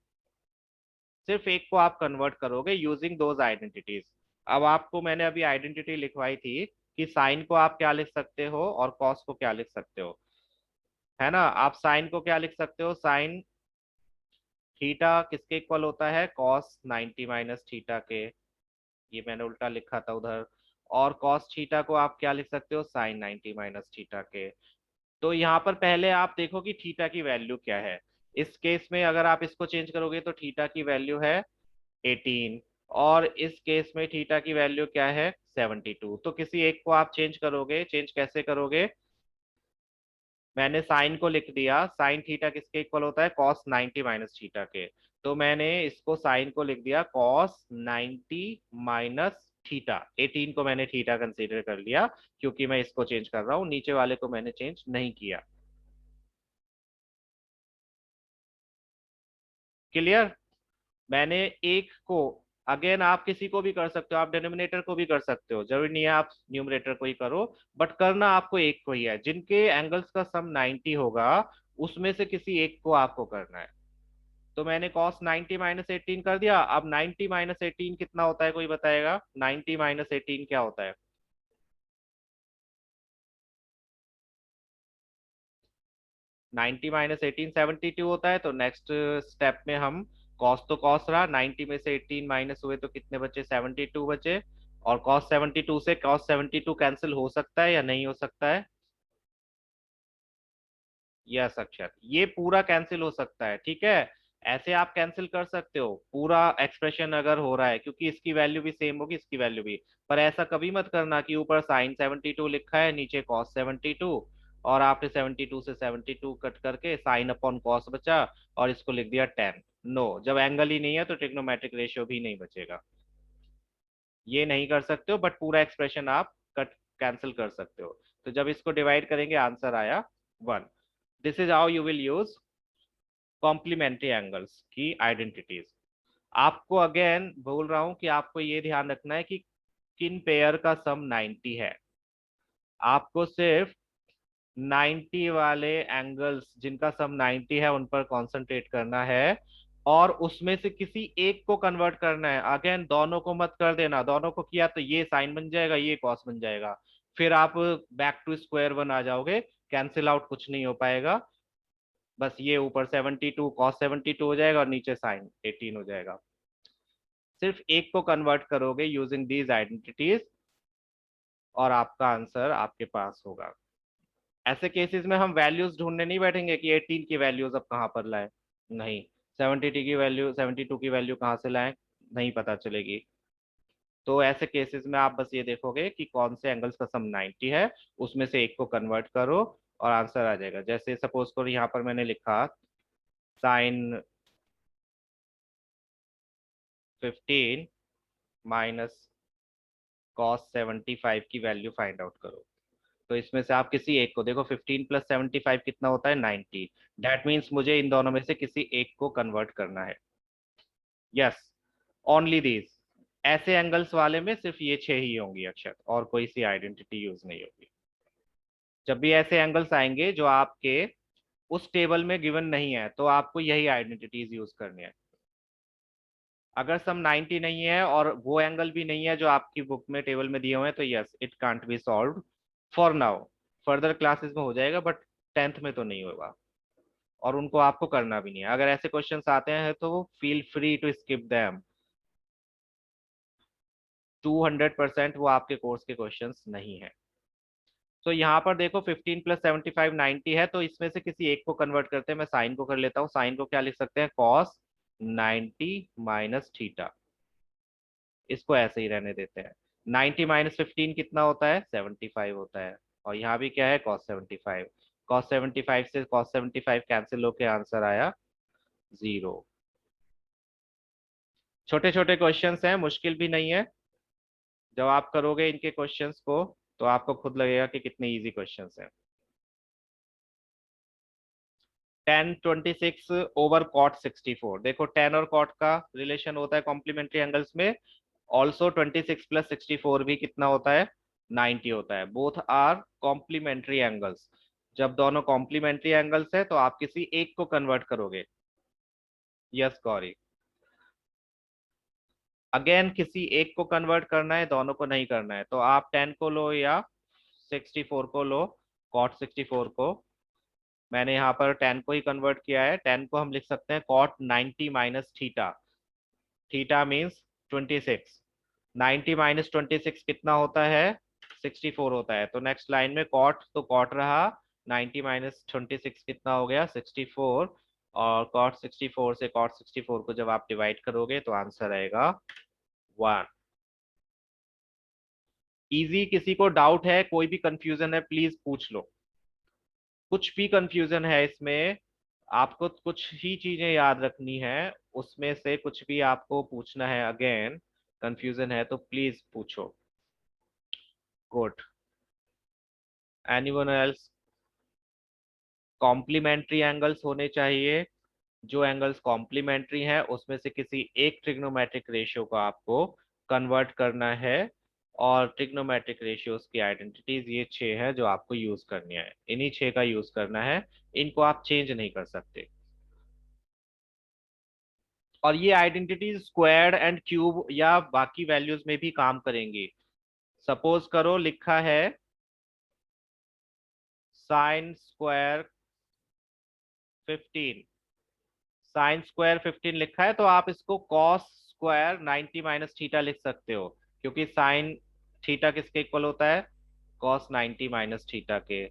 S1: सिर्फ एक को आप कन्वर्ट करोगे यूजिंग दोज आइडेंटिटीज। अब आपको मैंने अभी आइडेंटिटी लिखवाई थी कि साइन को आप क्या लिख सकते हो और कॉस को क्या लिख सकते हो, है ना। आप साइन को क्या लिख सकते हो, साइन थीटा किसके इक्वल होता है, कॉस 90 माइनस थीटा के। ये मैंने उल्टा लिखा था उधर। और कॉस थीटा को आप क्या लिख सकते हो, साइन 90 माइनस थीटा के। तो यहाँ पर पहले आप देखो कि थीटा की वैल्यू क्या है। इस केस में अगर आप इसको चेंज करोगे तो थीटा की वैल्यू है 18, और इस केस में थीटा की वैल्यू क्या है 72। तो किसी एक को आप चेंज करोगे, चेंज कैसे करोगे। मैंने साइन को लिख दिया, साइन थीटा किसके इक्वल होता है, कॉस 90 माइनस थीटा के। तो मैंने इसको साइन को लिख दिया कॉस 90 माइनस थीटा, 18 को मैंने थीटा कंसीडर कर लिया क्योंकि मैं इसको चेंज कर रहा हूँ, नीचे वाले को मैंने चेंज नहीं किया। क्लियर। मैंने एक को, अगेन आप किसी को भी कर सकते हो, आप डिनोमिनेटर को भी कर सकते हो, जरूरी नहीं है आप न्यूमरेटर को ही करो। बट करना आपको एक को ही है, जिनके एंगल्स का सम 90 होगा उसमें से किसी एक को आपको करना है। तो मैंने cos 90 माइनस 18 कर दिया। अब 90 माइनस 18 कितना होता है, कोई बताएगा 90 माइनस 18 क्या होता है। 90 माइनस 18 72 होता है। तो नेक्स्ट स्टेप में हम cos तो cos रहा, 90 में से 18 माइनस हुए तो कितने बचे, 72 बचे। और cos 72 से cos 72 कैंसिल हो सकता है या नहीं हो सकता है। यस अक्षर, ये पूरा कैंसिल हो सकता है, ठीक है। ऐसे आप कैंसिल कर सकते हो पूरा एक्सप्रेशन अगर हो रहा है, क्योंकि इसकी वैल्यू भी सेम होगी इसकी वैल्यू भी। पर ऐसा कभी मत करना कि ऊपर साइन 72 लिखा है नीचे कॉस 72, और आपने 72 से 72 कट करके साइन अपॉन कॉस बचा और इसको लिख दिया 10। नो, जब एंगल ही नहीं है तो ट्रिग्नोमेट्रिक रेशियो भी नहीं बचेगा। ये नहीं कर सकते हो, बट पूरा एक्सप्रेशन आप कट कैंसिल कर सकते हो। तो जब इसको डिवाइड करेंगे आंसर आया 1। This is how you will use complementary angles की आइडेंटिटीज। आपको अगेन बोल रहा हूं कि आपको ये ध्यान रखना है कि किन पेयर का सम 90 है। आपको सिर्फ 90 वाले एंगल्स जिनका सम 90 है उन पर कंसंट्रेट करना है, और उसमें से किसी एक को कन्वर्ट करना है। अगेन दोनों को मत कर देना, दोनों को किया तो ये साइन बन जाएगा ये कॉस बन जाएगा, फिर आप बैक टू स्क्वायर वन आ जाओगे। कैंसिल आउट कुछ नहीं हो पाएगा, बस ये ऊपर 72 cos 72 हो जाएगा और नीचे साइन 18 हो जाएगा। सिर्फ एक को कन्वर्ट करोगे यूजिंग दीज आइडेंटिटीज और आपका आंसर आपके पास होगा। ऐसे केसेस में हम वैल्यूज ढूंढने नहीं बैठेंगे कि 18 की वैल्यूज अब कहाँ पर लाए, नहीं। 72 की वैल्यू 72 की वैल्यू कहाँ से लाएं, नहीं पता चलेगी। तो ऐसे केसेस में आप बस ये देखोगे कि कौन से एंगल्स का सम 90 है, उसमें से एक को कन्वर्ट करो और आंसर आ जाएगा। जैसे सपोज करो यहाँ पर मैंने लिखा साइन 15 माइनस कॉस 75 की वैल्यू फाइंड आउट करो। तो इसमें से आप किसी एक को देखो, 15 प्लस 75 कितना होता है, 90। दैट मीन्स मुझे इन दोनों में से किसी एक को कन्वर्ट करना है। Yes, only these. ऐसे एंगल्स वाले में सिर्फ ये 6 ही होंगी अक्षर, और कोई सी आइडेंटिटी यूज नहीं होगी। जब भी ऐसे एंगल्स आएंगे जो आपके उस टेबल में गिवन नहीं है, तो आपको यही आइडेंटिटीज यूज करनी है। अगर सम 90 नहीं है और वो एंगल भी नहीं है जो आपकी बुक में टेबल में दिए हुए हैं, तो yes it can't be solve for now. Further classes में हो जाएगा, बट 10th में तो नहीं होगा, और उनको आपको करना भी नहीं है। अगर ऐसे क्वेश्चंस आते हैं तो feel free to skip them. 200% वो आपके कोर्स के क्वेश्चंस नहीं है। तो यहाँ पर देखो 15 प्लस 75 90 है, तो इसमें से किसी एक को कन्वर्ट करते हैं। मैं साइन को कर लेता हूँ। साइन को क्या लिख सकते हैं, कॉस 90 माइनस थीटा। इसको ऐसे ही रहने देते हैं। 90 माइनस 15 कितना होता है, 75 होता है। और यहाँ भी क्या है, कॉस 75। कॉस 75 से कॉस 75 कैंसिल होके आंसर आया 0। छोटे छोटे क्वेश्चंस हैं, मुश्किल भी नहीं है। जब आप करोगे इनके क्वेश्चंस को तो आपको खुद लगेगा कि कितने इजी क्वेश्चंस हैं। 10 26 ओवर कॉट 64। देखो 10 और कॉट का रिलेशन होता है कॉम्प्लीमेंट्री एंगल्स में। ऑल्सो 26 प्लस 64 भी कितना होता है, 90 होता है। Both are complementary angles. जब दोनों कॉम्प्लीमेंट्री एंगल्स है तो आप किसी एक को कन्वर्ट करोगे। यस गौरी, अगेन किसी एक को कन्वर्ट करना है, दोनों को नहीं करना है। तो आप 10 को लो या 64 को लो, कॉट 64 को। मैंने यहाँ पर 10 को ही कन्वर्ट किया है। 10 को हम लिख सकते हैं cot 90 minus theta. Theta means 26। 90 minus 26 कितना होता है, 64 होता है। तो नेक्स्ट लाइन में कॉट तो कॉट रहा, 90 माइनस 26 कितना हो गया, 64। और कॉट 64 से कॉट 64 को जब आप डिवाइड करोगे तो आंसर आएगा 1। इजी। किसी को डाउट है, कोई भी कंफ्यूजन है, प्लीज पूछ लो। कुछ भी कंफ्यूजन है इसमें, आपको कुछ ही चीजें याद रखनी है, उसमें से कुछ भी आपको पूछना है। अगेन कंफ्यूजन है तो प्लीज पूछो। Good. Anyone else? Complementary angles होने चाहिए। जो एंगल्स कॉम्प्लीमेंट्री हैं उसमें से किसी एक ट्रिग्नोमेट्रिक रेशियो को आपको कन्वर्ट करना है। और ट्रिग्नोमेट्रिक रेशियोज की आइडेंटिटीज ये 6 है जो आपको यूज करनी है। इन्हीं 6 का यूज करना है, इनको आप चेंज नहीं कर सकते। और ये आइडेंटिटीज स्क्वायर्ड एंड क्यूब या बाकी वैल्यूज में भी काम करेंगी। सपोज करो लिखा है साइन स्क्वायर 15। साइन स्क्वायर 15 लिखा है तो आप इसको कॉस स्क्वायर 90 माइनस थीटा लिख सकते हो, क्योंकि साइन थीटा किसके इक्वल होता है, कॉस 90 माइनस थीटा के।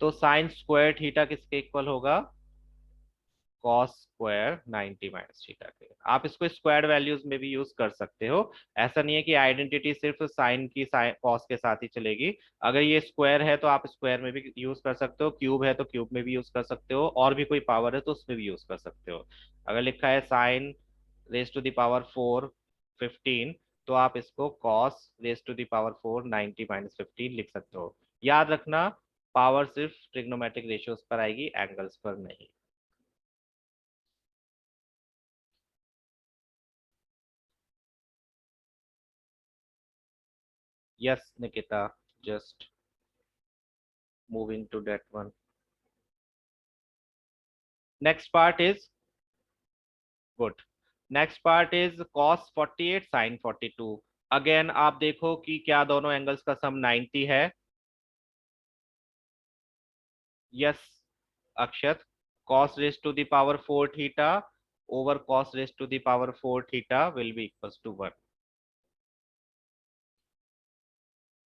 S1: तो साइन स्क्वायर थीटा किसके इक्वल होगा, कॉस स्क्वायर 90 माइनस थीटा के। आप इसको स्क्वायर वैल्यूज में भी यूज कर सकते हो। ऐसा नहीं है कि आइडेंटिटी सिर्फ साइन की साइन कॉस के साथ ही चलेगी। अगर ये स्क्वायर है तो आप स्क्वायर में भी यूज कर सकते हो, क्यूब है तो क्यूब में भी यूज कर सकते हो, और भी कोई पावर है तो उसमें भी यूज कर सकते हो। अगर लिखा है sine raise to the power 4 15, तो आप इसको cos raise to the power 4 90 minus 15 लिख सकते हो। याद रखना, पावर सिर्फ ट्रिग्नोमेट्रिक रेशियोज पर आएगी, एंगल्स पर नहीं। Yes, Nikita, just moving to that one. Next part is good. Next part is cos 48 sin 42। Again आप देखो कि क्या दोनों एंगल्स का सम 90 है। Yes Akshat, cos raise to the power 4 theta over cos raise to the power 4 theta will be equals to 1।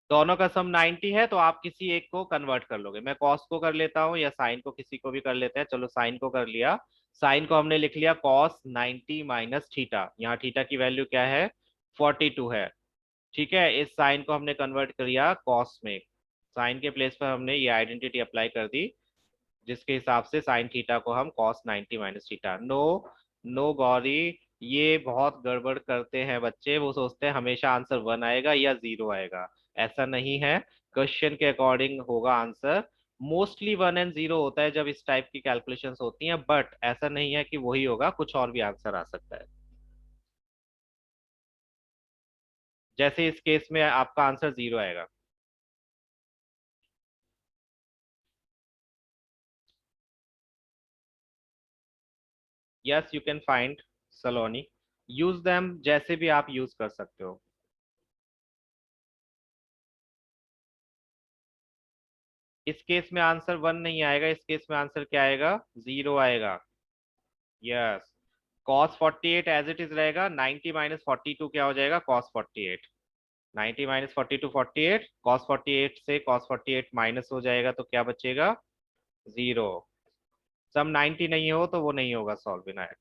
S1: दोनों का sum 90 है तो आप किसी एक को कन्वर्ट कर लोगे। मैं कॉस को कर लेता हूँ या साइन को, किसी को भी कर लेते हैं। चलो साइन को कर लिया। साइन को हमने लिख लिया कॉस 90 माइनस थीटा। यहाँ थीटा की वैल्यू क्या है, 42 है। ठीक है, इस साइन को हमने कन्वर्ट किया कॉस में। साइन के प्लेस पर हमने ये आइडेंटिटी अप्लाई कर दी, जिसके हिसाब से साइन थीटा को हम cos 90 minus theta. No, no Gauri, ये बहुत गड़बड़ करते हैं बच्चे। वो सोचते हैं हमेशा आंसर 1 आएगा या 0 आएगा। ऐसा नहीं है। क्वेश्चन के अकॉर्डिंग होगा आंसर। मोस्टली 1 एंड 0 होता है जब इस टाइप की कैलकुलेशंस होती हैं, बट ऐसा नहीं है कि वही होगा, कुछ और भी आंसर आ सकता है। जैसे इस केस में आपका आंसर 0 आएगा। Yes you can find Saloni, use them, जैसे भी आप यूज कर सकते हो। इस केस में आंसर 1 नहीं आएगा, इस केस में आंसर क्या आएगा, 0 आएगा। Yes, cos 48 as it is रहेगा। 90 माइनस 42 क्या हो जाएगा, cos 48। 90 माइनस 42 48, cos 48 से cos 48 माइनस हो जाएगा तो क्या बचेगा, 0। सम 90 नहीं हो तो वो नहीं होगा सॉल्व विनायक।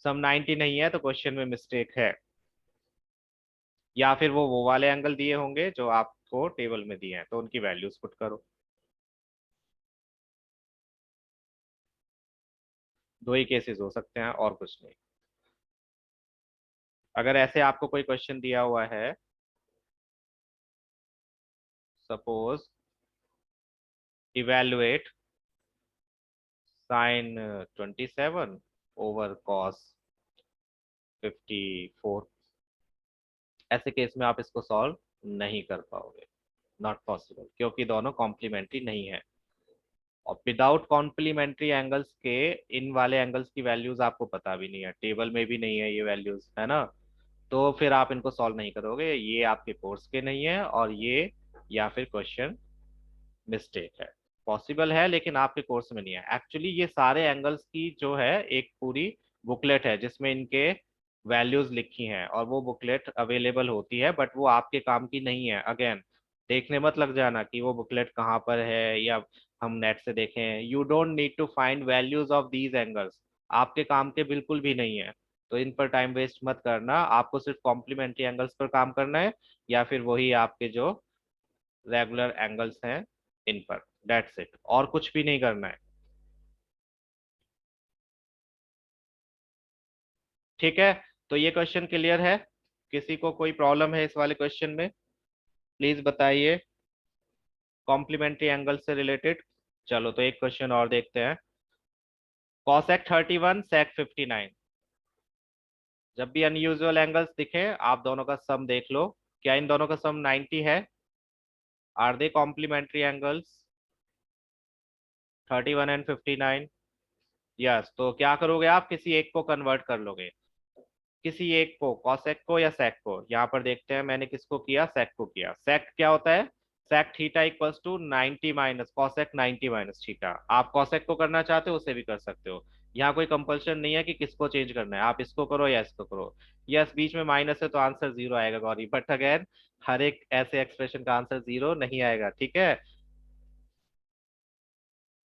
S1: सम 90 नहीं है तो क्वेश्चन में मिस्टेक है, या फिर वो वाले एंगल दिए होंगे जो आपको टेबल में दिए हैं, तो उनकी वैल्यूज पुट करो। दो ही केसेस हो सकते हैं और कुछ नहीं। अगर ऐसे आपको कोई क्वेश्चन दिया हुआ है, suppose evaluate sine 27 over cos 54, ऐसे केस में आप इसको सॉल्व नहीं कर पाओगे। नॉट पॉसिबल, क्योंकि दोनों कॉम्प्लीमेंट्री नहीं है। और विदाउट कॉम्प्लीमेंट्री एंगल्स के इन वाले एंगल्स की वैल्यूज आपको पता भी नहीं है, टेबल में भी नहीं है ये वैल्यूज, है ना। तो फिर आप इनको सॉल्व नहीं करोगे, ये आपके कोर्स के नहीं है, और ये या फिर क्वेश्चन मिस्टेक है। पॉसिबल है लेकिन आपके कोर्स में नहीं है। एक्चुअली ये सारे एंगल्स की जो है एक पूरी बुकलेट है जिसमें इनके वैल्यूज लिखी हैं, और वो बुकलेट अवेलेबल होती है, बट वो आपके काम की नहीं है। अगेन, देखने मत लग जाना कि वो बुकलेट कहाँ पर है या हम नेट से देखें। You don't need to find values of these angles, आपके काम के बिल्कुल भी नहीं है। तो इन पर टाइम वेस्ट मत करना, आपको सिर्फ कॉम्प्लीमेंट्री एंगल्स पर काम करना है, या फिर वही आपके जो रेगुलर एंगल्स हैं इन पर। दैट्स इट, और कुछ भी नहीं करना है। ठीक है, तो ये क्वेश्चन क्लियर है? किसी को कोई प्रॉब्लम है इस वाले क्वेश्चन में, प्लीज बताइए, कॉम्प्लीमेंट्री एंगल से रिलेटेड। चलो तो एक क्वेश्चन और देखते हैं। कॉसेक 31 सेक 59, जब भी अनयूजुअल एंगल्स दिखे आप दोनों का सम देख लो। क्या इन दोनों का सम 90 है? Are they complementary angles, 31 and 59? Yes, तो क्या करोगे आप, किसी एक को कन्वर्ट कर लोगे। किसी एक को, कॉसेक को या सेक को। यहाँ पर देखते हैं मैंने किसको किया, सेक को किया। सेक क्या होता है, sec theta equals to 90 minus cosec 90 minus theta. आप कॉसेक को करना चाहते हो उसे भी कर सकते हो। यहाँ कोई कंपल्शन नहीं है कि किसको चेंज करना है, आप इसको करो या इसको करो। यस, बीच में माइनस है तो आंसर 0 आएगा गौरी, बट अगेन हर एक ऐसे एक्सप्रेशन का आंसर 0 नहीं आएगा, ठीक है।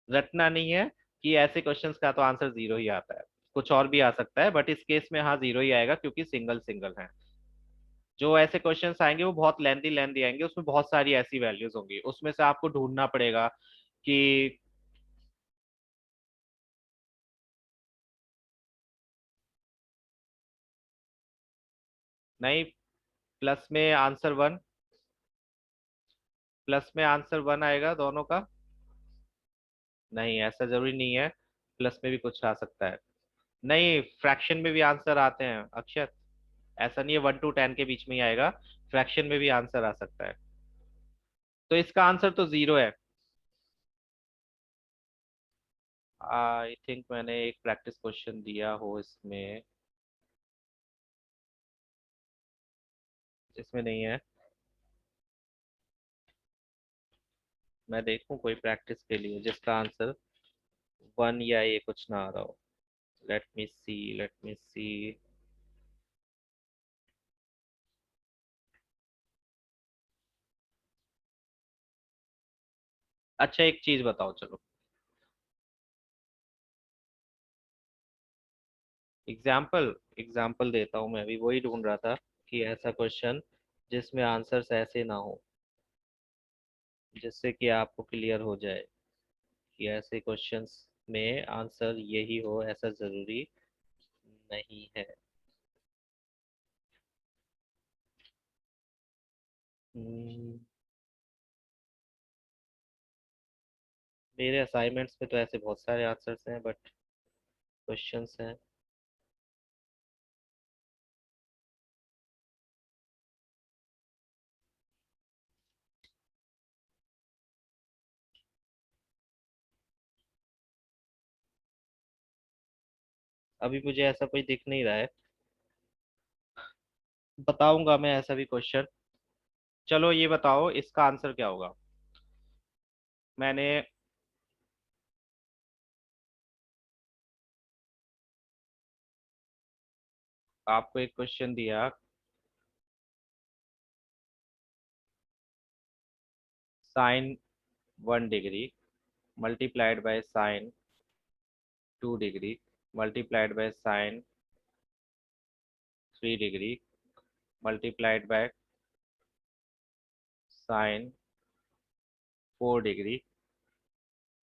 S1: रटना नहीं है कि ऐसे क्वेश्चंस का तो आंसर 0 ही आता है, कुछ और भी आ सकता है, बट इस केस में हाँ 0 ही आएगा क्योंकि सिंगल सिंगल है। जो ऐसे क्वेश्चंस आएंगे वो बहुत लेंदी लेंदी आएंगे, उसमें बहुत सारी ऐसी वैल्यूज होंगी, उसमें से आपको ढूंढना पड़ेगा कि नहीं। प्लस में आंसर 1, प्लस में आंसर 1 आएगा दोनों का। नहीं, ऐसा जरूरी नहीं है, प्लस में भी कुछ आ सकता है। नहीं, फ्रैक्शन में भी आंसर आते हैं अक्षत, ऐसा नहीं है 1 to 10 के बीच में ही आएगा, फ्रैक्शन में भी आंसर आ सकता है। तो इसका आंसर तो 0 है। आई थिंक मैंने एक प्रैक्टिस क्वेश्चन दिया हो इसमें, इसमें नहीं है। मैं देखूं कोई प्रैक्टिस के लिए जिसका आंसर वन या ये कुछ ना आ रहा हो। लेट मी सी। अच्छा एक चीज बताओ चलो। एग्जाम्पल एग्जाम्पल देता हूँ, मैं भी वही ढूंढ रहा था कि ऐसा क्वेश्चन जिसमें आंसर्स ऐसे ना हो, जिससे कि आपको क्लियर हो जाए कि ऐसे क्वेश्चंस में आंसर यही हो ऐसा जरूरी नहीं है। हम्म, मेरे असाइनमेंट्स में तो ऐसे बहुत सारे आंसर्स हैं बट क्वेश्चंस हैं। अभी मुझे ऐसा कोई दिख नहीं रहा है, बताऊंगा मैं ऐसा भी क्वेश्चन। चलो ये बताओ इसका आंसर क्या होगा। मैंने आपको एक क्वेश्चन दिया, sine 1 degree multiplied by sine 2 degree multiplied by sine 3 degree multiplied by sine 4 degree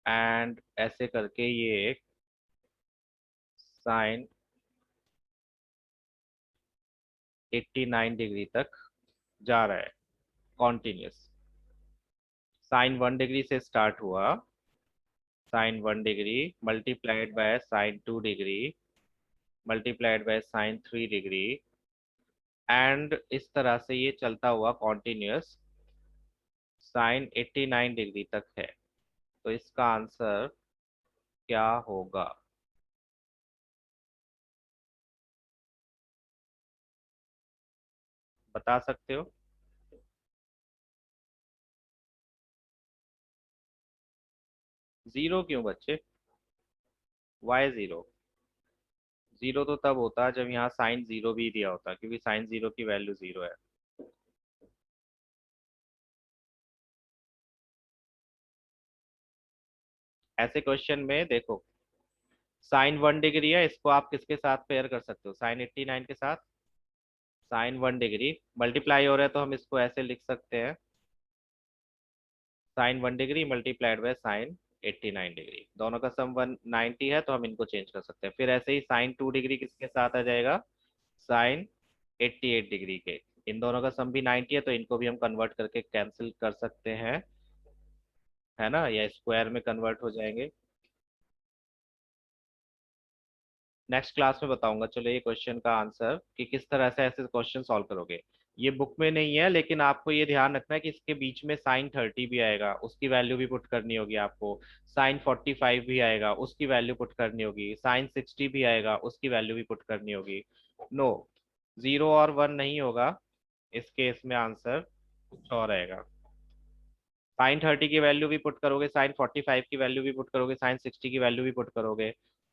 S1: and ऐसे करके ये साइन 89 डिग्री तक जा रहा है कॉन्टिन्यूस। साइन 1 डिग्री से स्टार्ट हुआ, sine 1 degree multiplied by sine 2 degree multiplied by sine 3 degree and इस तरह से ये चलता हुआ कॉन्टिन्यूस साइन 89 डिग्री तक है। तो इसका आंसर क्या होगा? बता सकते हो? जीरो क्यों बच्चे? Y zero? जीरो तो तब होता है जब यहाँ साइन जीरो भी दिया होता, क्योंकि साइन जीरो की वैल्यू जीरो है। ऐसे क्वेश्चन में देखो, साइन 1 डिग्री है, इसको आप किसके साथ पेयर कर सकते हो? साइन 89 के साथ। साइन 1 डिग्री मल्टीप्लाई हो रहा है तो हम इसको ऐसे लिख सकते हैं, sine 1 degree multiplied by sine 89 degree. दोनों का सम 190 है तो हम इनको चेंज कर सकते हैं। फिर ऐसे ही साइन 2 डिग्री किसके साथ आ जाएगा? साइन 88 डिग्री के। इन दोनों का सम भी 90 है तो इनको भी हम कन्वर्ट करके कैंसिल कर सकते हैं, है ना, या स्क्वायर में कन्वर्ट हो जाएंगे। नेक्स्ट क्लास में बताऊंगा चलो ये क्वेश्चन का आंसर कि किस तरह से ऐसे क्वेश्चन सॉल्व करोगे। ये बुक में नहीं है लेकिन आपको ये ध्यान रखना है कि इसके बीच में साइन 30 भी आएगा, उसकी वैल्यू भी पुट करनी होगी आपको। साइन 45 भी आएगा, उसकी वैल्यू पुट करनी होगी। साइन 60 भी आएगा, उसकी वैल्यू भी पुट करनी होगी। नो, जीरो और वन नहीं होगा इस केस में, आंसर कुछ और आएगा। साइन 30 की वैल्यू भी पुट करोगे, साइन 45 की वैल्यू भी पुट करोगे, साइन 60 की वैल्यू भी पुट करोगे।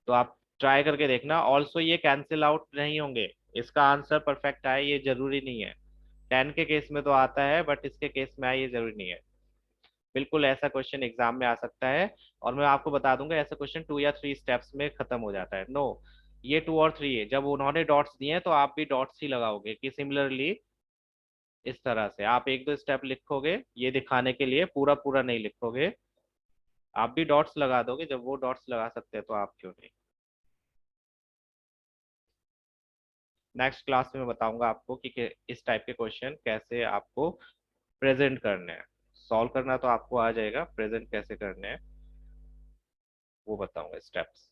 S1: तो आप ट्राई करके देखना। ऑल्सो ये कैंसिल आउट नहीं होंगे, इसका आंसर परफेक्ट आए ये जरूरी नहीं है। 10 के केस में तो आता है बट इसके केस में आए ये जरूरी नहीं है। बिल्कुल ऐसा क्वेश्चन एग्जाम में आ सकता है। और मैं आपको बता दूंगा ऐसा क्वेश्चन 2 या 3 स्टेप्स में खत्म हो जाता है। नो, ये 2 और 3 है, जब उन्होंने डॉट्स दिए हैं तो आप भी डॉट्स ही लगाओगे कि सिमिलरली। इस तरह से आप एक दो स्टेप लिखोगे ये दिखाने के लिए, पूरा पूरा नहीं लिखोगे। आप भी डॉट्स लगा दोगे, जब वो डॉट्स लगा सकते हैं तो आप क्यों नहीं। नेक्स्ट क्लास में मैं बताऊंगा आपको कि इस टाइप के क्वेश्चन कैसे आपको प्रेजेंट करने हैं। सॉल्व करना तो आपको आ जाएगा, प्रेजेंट कैसे करने हैं वो बताऊंगा स्टेप्स।